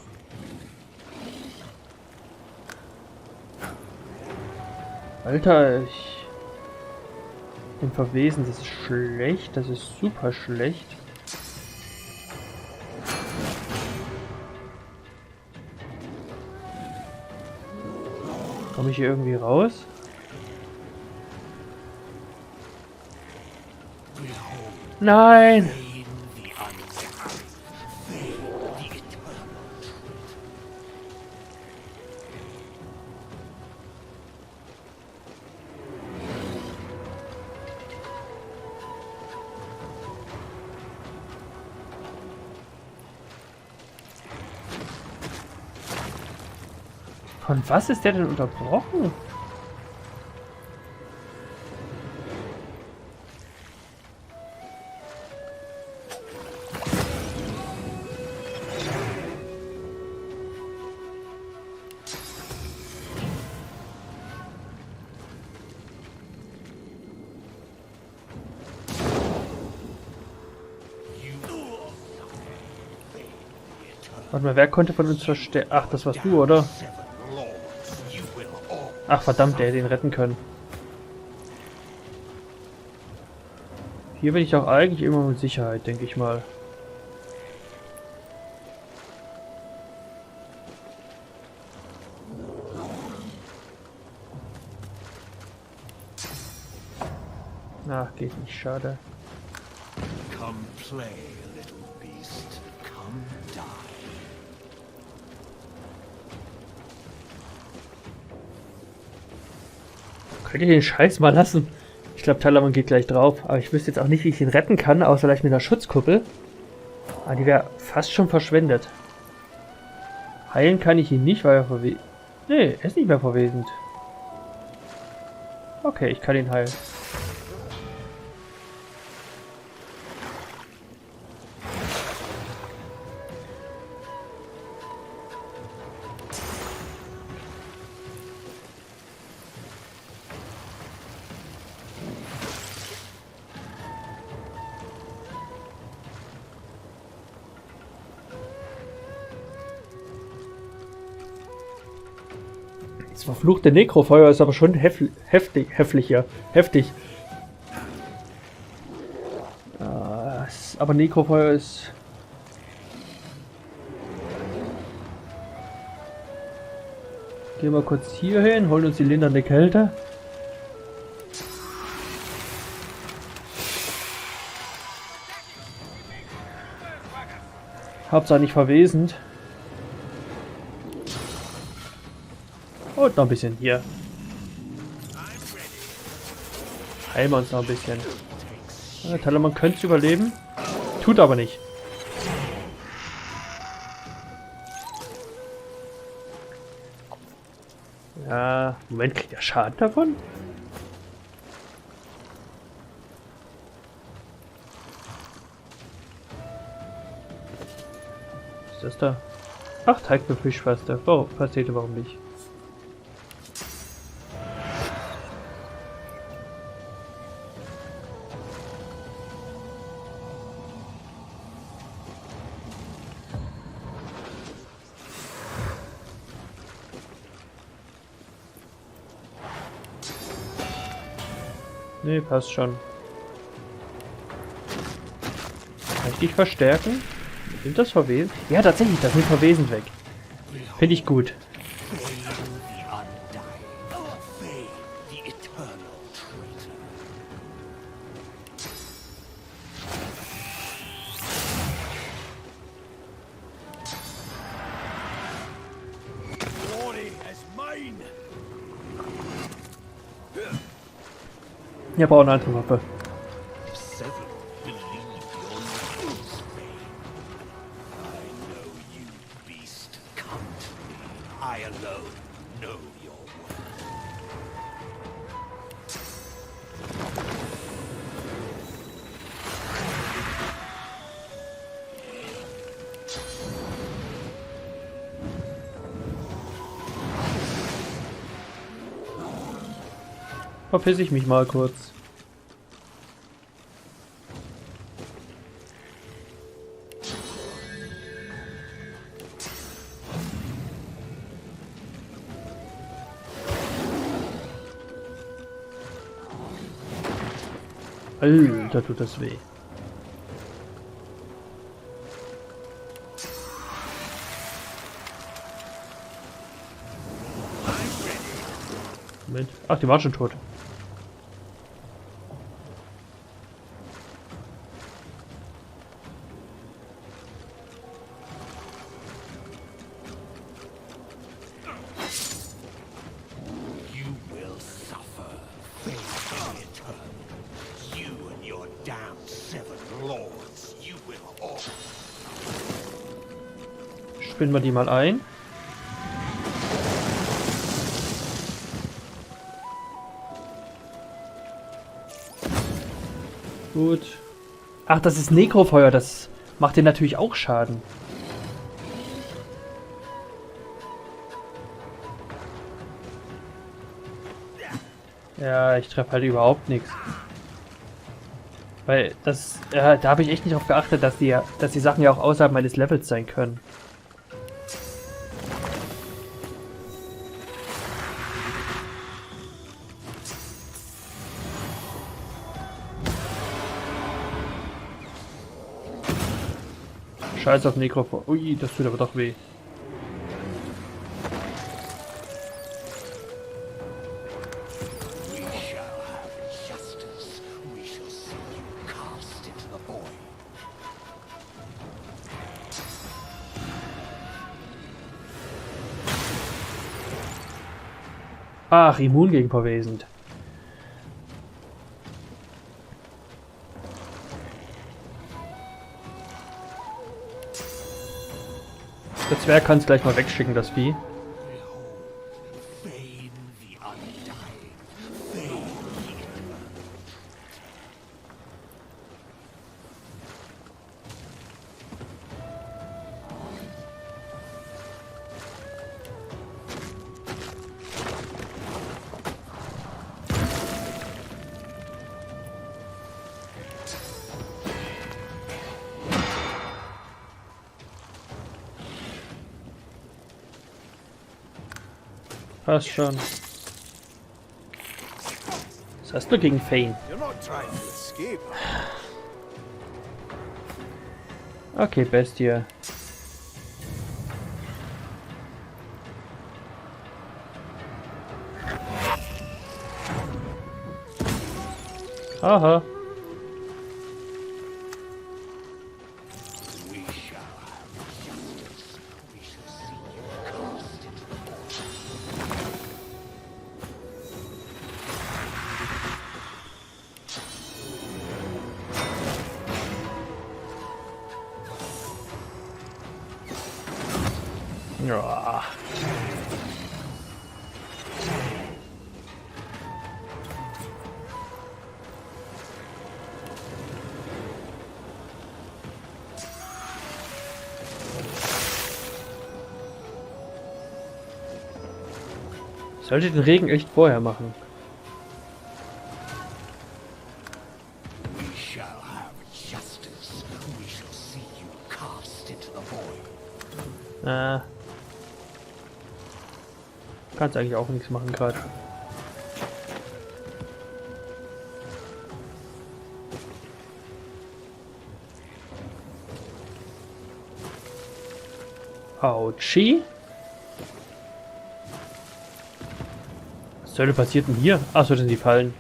Alter, ich bin verwesen. Das ist schlecht. Das ist super schlecht. Komme ich hier irgendwie raus? Nein! Von was ist der denn unterbrochen? Warte mal, wer konnte von uns verstehen? Ach, das warst du, oder? Ach verdammt, der hätte ihn retten können. Hier bin ich auch eigentlich immer mit Sicherheit, denke ich mal. Ach, geht nicht, schade. Come play, little beast. Come die. Könnt ihr den Scheiß mal lassen? Ich glaube, Talaman geht gleich drauf. Aber ich wüsste jetzt auch nicht, wie ich ihn retten kann, außer vielleicht mit einer Schutzkuppel. Aber die wäre fast schon verschwendet. Heilen kann ich ihn nicht, weil er verwesend... Nee, er ist nicht mehr verwesend. Okay, ich kann ihn heilen. Das verfluchte Nekrofeuer ist aber schon heftig. Aber Nekrofeuer ist... Gehen wir kurz hier hin, holen uns die lindernde Kälte. Hauptsache nicht verwesend. Und noch ein bisschen hier. Heilen wir uns noch ein bisschen. Ja, Telemann könnte es überleben. Tut aber nicht. Ja, Moment, kriegt er Schaden davon? Was ist das da? Ach, Teig für Fischpaste. Oh, Pastete, warum nicht? Nee, passt schon. Kann ich dich verstärken? Nimmt das Verwesen? Ja, tatsächlich, das nimmt Verwesen weg. Finde ich gut. Ja, brauchen eine andere Waffe. Verpiss ich mich mal kurz. Alter, tut das weh. Moment. Ach, die waren schon tot. Spinnen wir die mal ein. Gut. Ach, das ist Nekrofeuer, das macht dir natürlich auch Schaden. Ja, ich treffe halt überhaupt nichts. Weil das, da habe ich echt nicht drauf geachtet, dass die Sachen ja auch außerhalb meines Levels sein können. Scheiß auf Nekrofeuer. Ui, das tut aber doch weh. Ach, immun gegen Verwesen. Der Zwerg kann es gleich mal wegschicken, das Vieh. Passt schon. Was hast du gegen Fane? Okay, Bestie. Haha. Ja. Sollte den Regen echt vorher machen. Kannst eigentlich auch nichts machen gerade. Autschi. Was soll denn passiert denn hier? Achso, das sind die Fallen.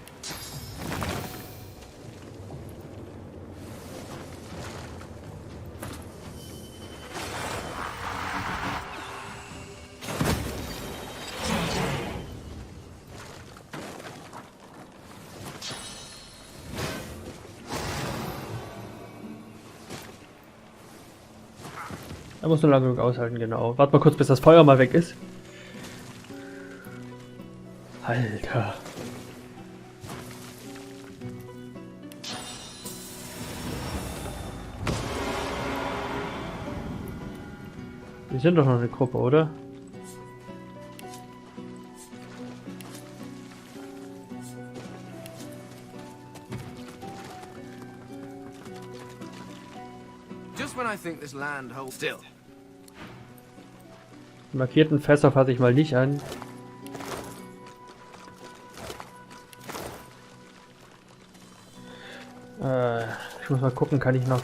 Er muss nur lange genug aushalten, genau. Warte mal kurz, bis das Feuer mal weg ist. Alter. Wir sind doch noch eine Gruppe, oder? Just when I think this land holds still. Die markierten Fässer fasse ich mal nicht an. Ich muss mal gucken, kann ich noch...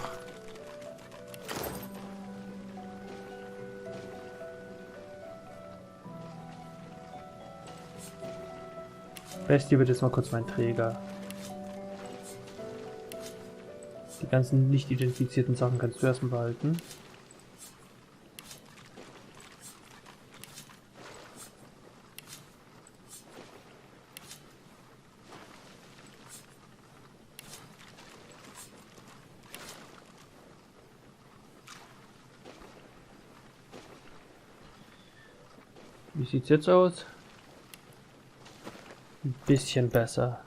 Bestie wird jetzt mal kurz mein Träger. Die ganzen nicht identifizierten Sachen kannst du erstmal behalten. Wie sieht's jetzt aus? Ein bisschen besser.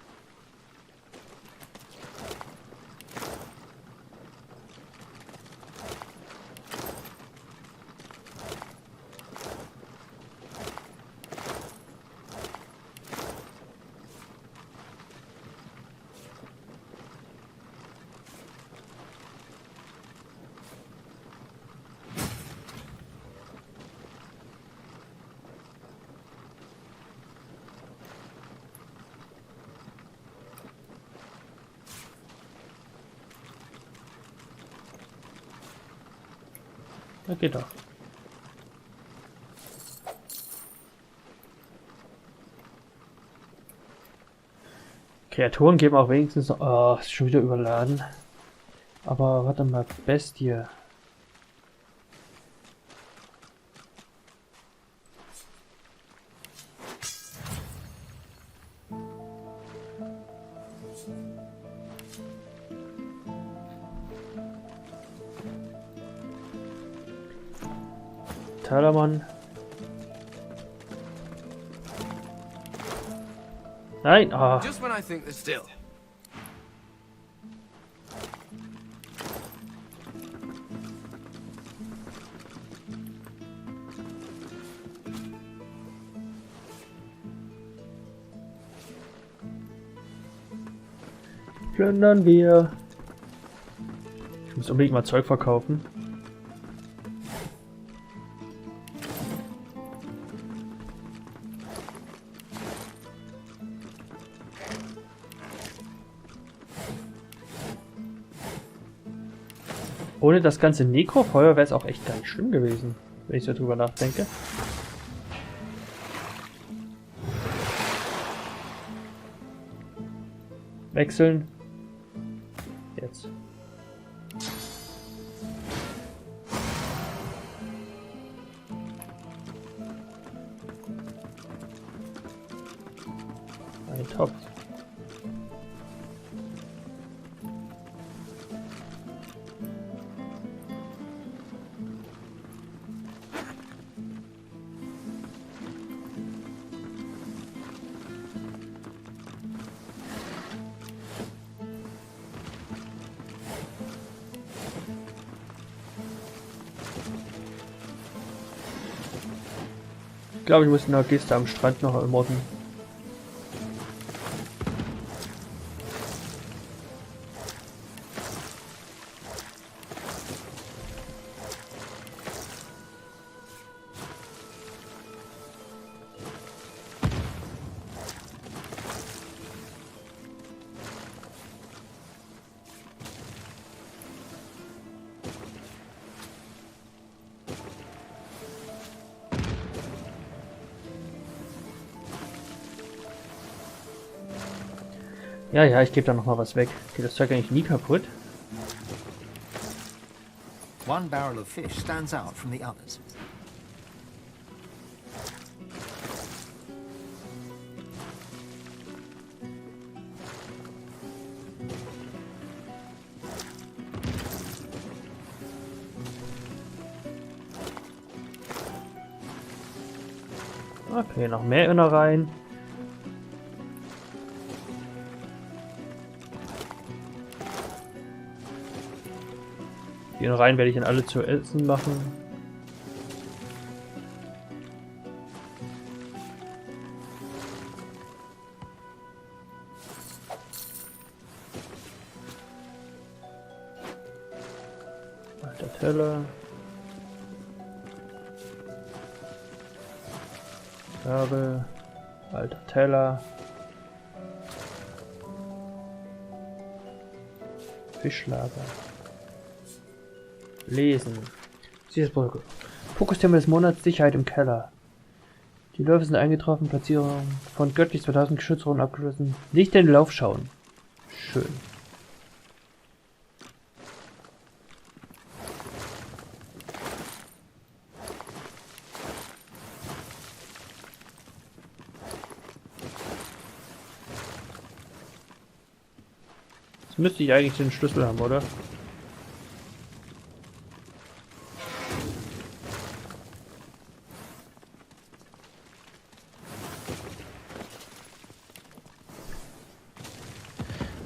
Ja, geht doch. Kreaturen geben auch wenigstens noch... Oh, ist schon wieder überladen. Aber warte mal, Bestie. Mann. Nein, ah. Just when I think they're still. Plündern wir. Ich muss unbedingt mal Zeug verkaufen. Ohne das ganze Nekrofeuer wäre es auch echt gar nicht schlimm gewesen, wenn ich so drüber nachdenke. Wechseln. Jetzt. Ein Topf. Ich glaube, ich muss in der Kiste am Strand noch ermorden. Ja, ich gebe da noch mal was weg. Geht das Zeug eigentlich nie kaputt? One barrel of fish stands out from the others. Okay, noch mehr Innereien. Die Innereien werde ich dann alle zu essen machen. Alter Teller. Gabel. Alter Teller. Fischlager. Lesen. Fokusthema des Monats: Sicherheit im Keller. Die Läufe sind eingetroffen, Platzierung von göttlich 2000 Geschützruhen abgeschlossen. Nicht in den Lauf schauen. Schön. Jetzt müsste ich eigentlich den Schlüssel haben, oder?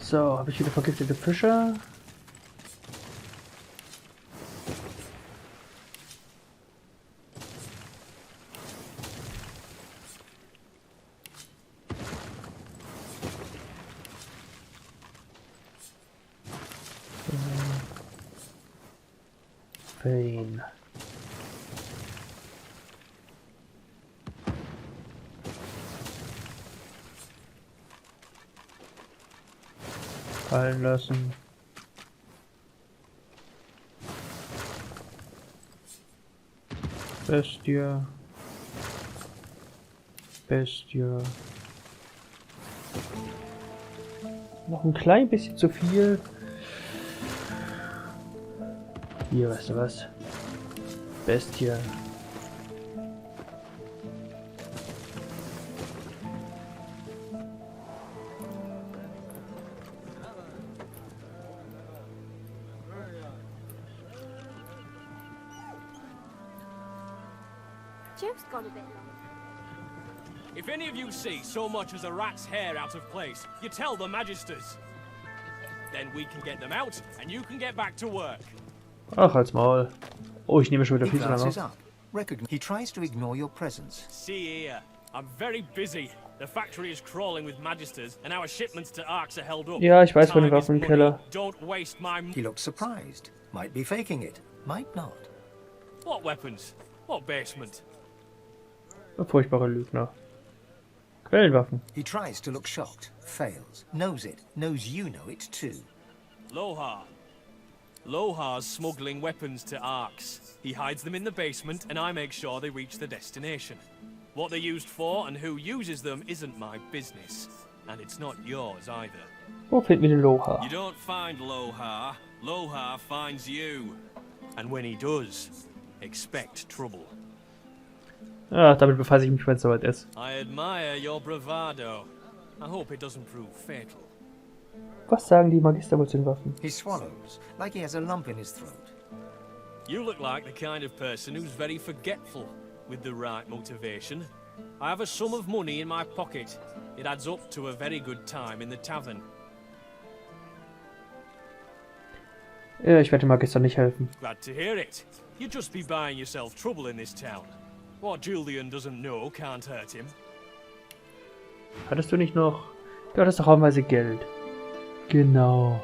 So, habe ich wieder vergiftete Fische. Pain. Fallen lassen. Bestie. Bestie. Noch ein klein bisschen zu viel. Hier, weißt du was? Bestie. Joe's gone a bit long. If any of you see so much as a rat's hair out of place, you tell the magisters. Then we can get them out, and you can get back to work. Ach, halt's Maul. Oh, ich nehme schon wieder viel zu lange auf. He tries to ignore your presence. See here, I'm very busy. The factory is crawling with magisters, and our shipments to Arx are held up. Ja, ich weiß von den Waffen im Keller. Don't waste my. He looks surprised. Might be faking it. Might not. What weapons? What basement? Ein furchtbarer Lügner. Quellenwaffen. He tries to look shocked. Fails. Knows it. Knows you know it too. Loha. Lohar's smuggling weapons to Arx. He hides them in the basement, and I make sure they reach the destination. What they're used for and who uses them isn't my business. And it's not yours either. Wo finden wir den Lohar? You don't find Lohar. Lohar finds you. And when he does, expect trouble. Ah, damit befasse ich mich, wenn es soweit ist. I admire your bravado. I hope it doesn't prove fatal. Was sagen die Magister wohl zu den Waffen? He swallows, like he has a lump in his throat. You look like the kind of person who's very forgetful, with the right motivation. I have a sum of money in my pocket. It adds up to a very good time in the tavern. Ich werde dem Magister nicht helfen. Glad to hear it. You'd just be buying yourself trouble in this town. What Julian doesn't know can't hurt him. Hattest du nicht noch... Du hattest doch haufenweise Geld. Genau.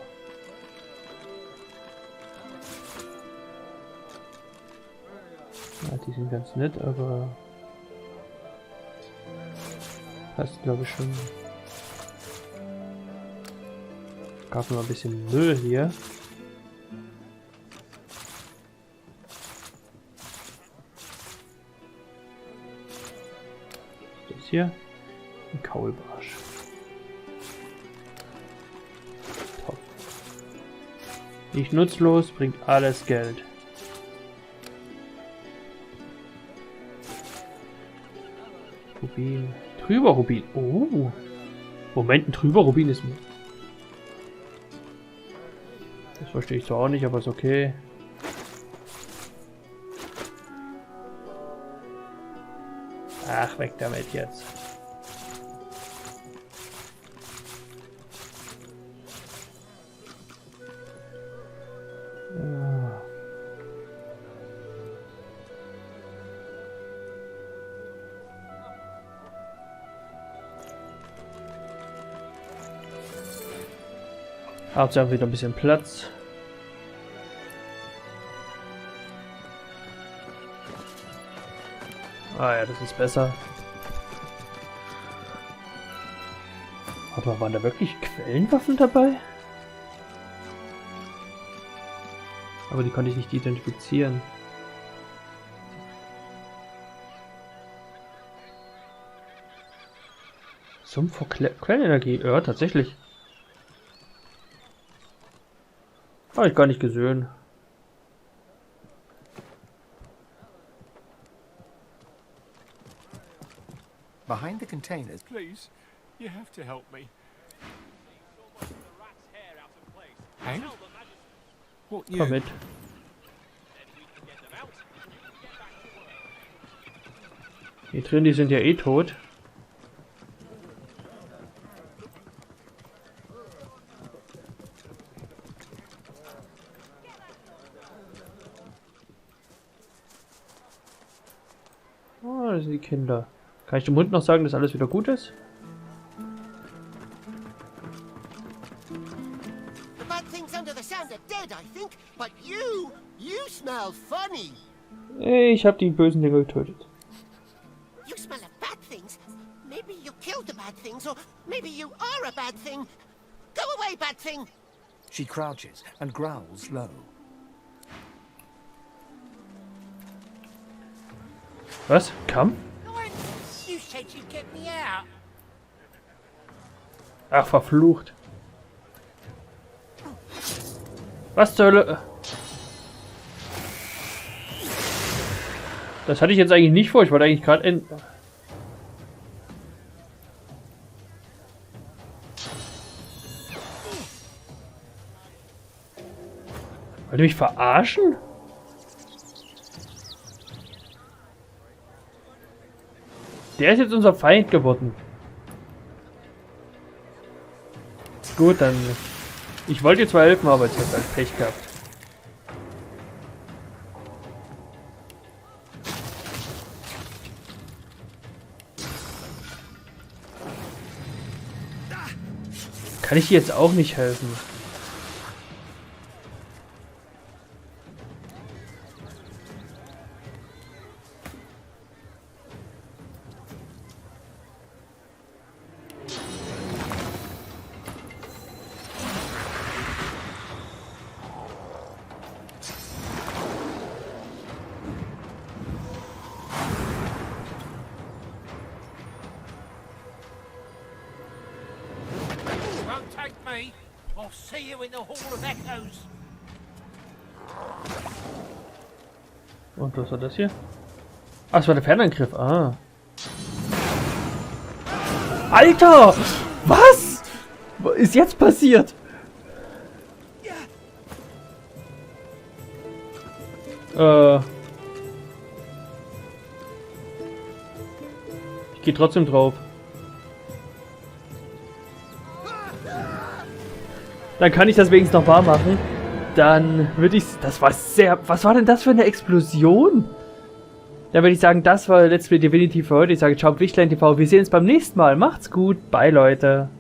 Ja, die sind ganz nett, aber... Passt, glaube ich, schon. Gab noch ein bisschen Müll hier. Das hier. Ein Kaulbarsch. Top. Nicht nutzlos, bringt alles Geld. Rubin. Trüber Rubin. Oh. Moment, ein trüber Rubin ist mir. Das verstehe ich zwar auch nicht, aber ist okay. Ach, weg damit jetzt. Hauptsache wieder ein bisschen Platz. Ah ja, das ist besser. Aber waren da wirklich Quellenwaffen dabei? Aber die konnte ich nicht identifizieren. Sumpf vor Quellenenergie. Ja, tatsächlich. Habe ich gar nicht gesehen. Behind the containers. Please, you have to help me. Hey? What you? Komm mit. Die drin, die sind ja eh tot. Oh, das sind die Kinder. Kann ich dem Hund noch sagen, dass alles wieder gut ist? The bad things under the sand are dead, I think. But you smell funny. Ich habe die bösen Dinge getötet. You smell of bad things. Maybe you killed the bad things, or maybe you are a bad thing. Go away, bad thing. She crouches and growls low. Was? Komm? You said you'd get me out. Ach, verflucht. Was zur Hölle? Das hatte ich jetzt eigentlich nicht vor. Ich wollte eigentlich gerade enden. Wollt ihr mich verarschen? Der ist jetzt unser Feind geworden. Gut, dann... Ich wollte dir zwar helfen, aber jetzt hat er halt Pech gehabt. Kann ich dir jetzt auch nicht helfen? me, I'll see you in the Hall of Echoes. Und was war das hier? Ah, es war der Fernangriff. Ah. Alter! Was? Was ist jetzt passiert? Ich gehe trotzdem drauf. Dann kann ich das wenigstens noch wahr machen. Dann würde ich... Das war sehr... Was war denn das für eine Explosion? Dann würde ich sagen, das war Let's Play Divinity für heute. Ich sage ciao, Wichteleintv. Wir sehen uns beim nächsten Mal. Macht's gut. Bye, Leute.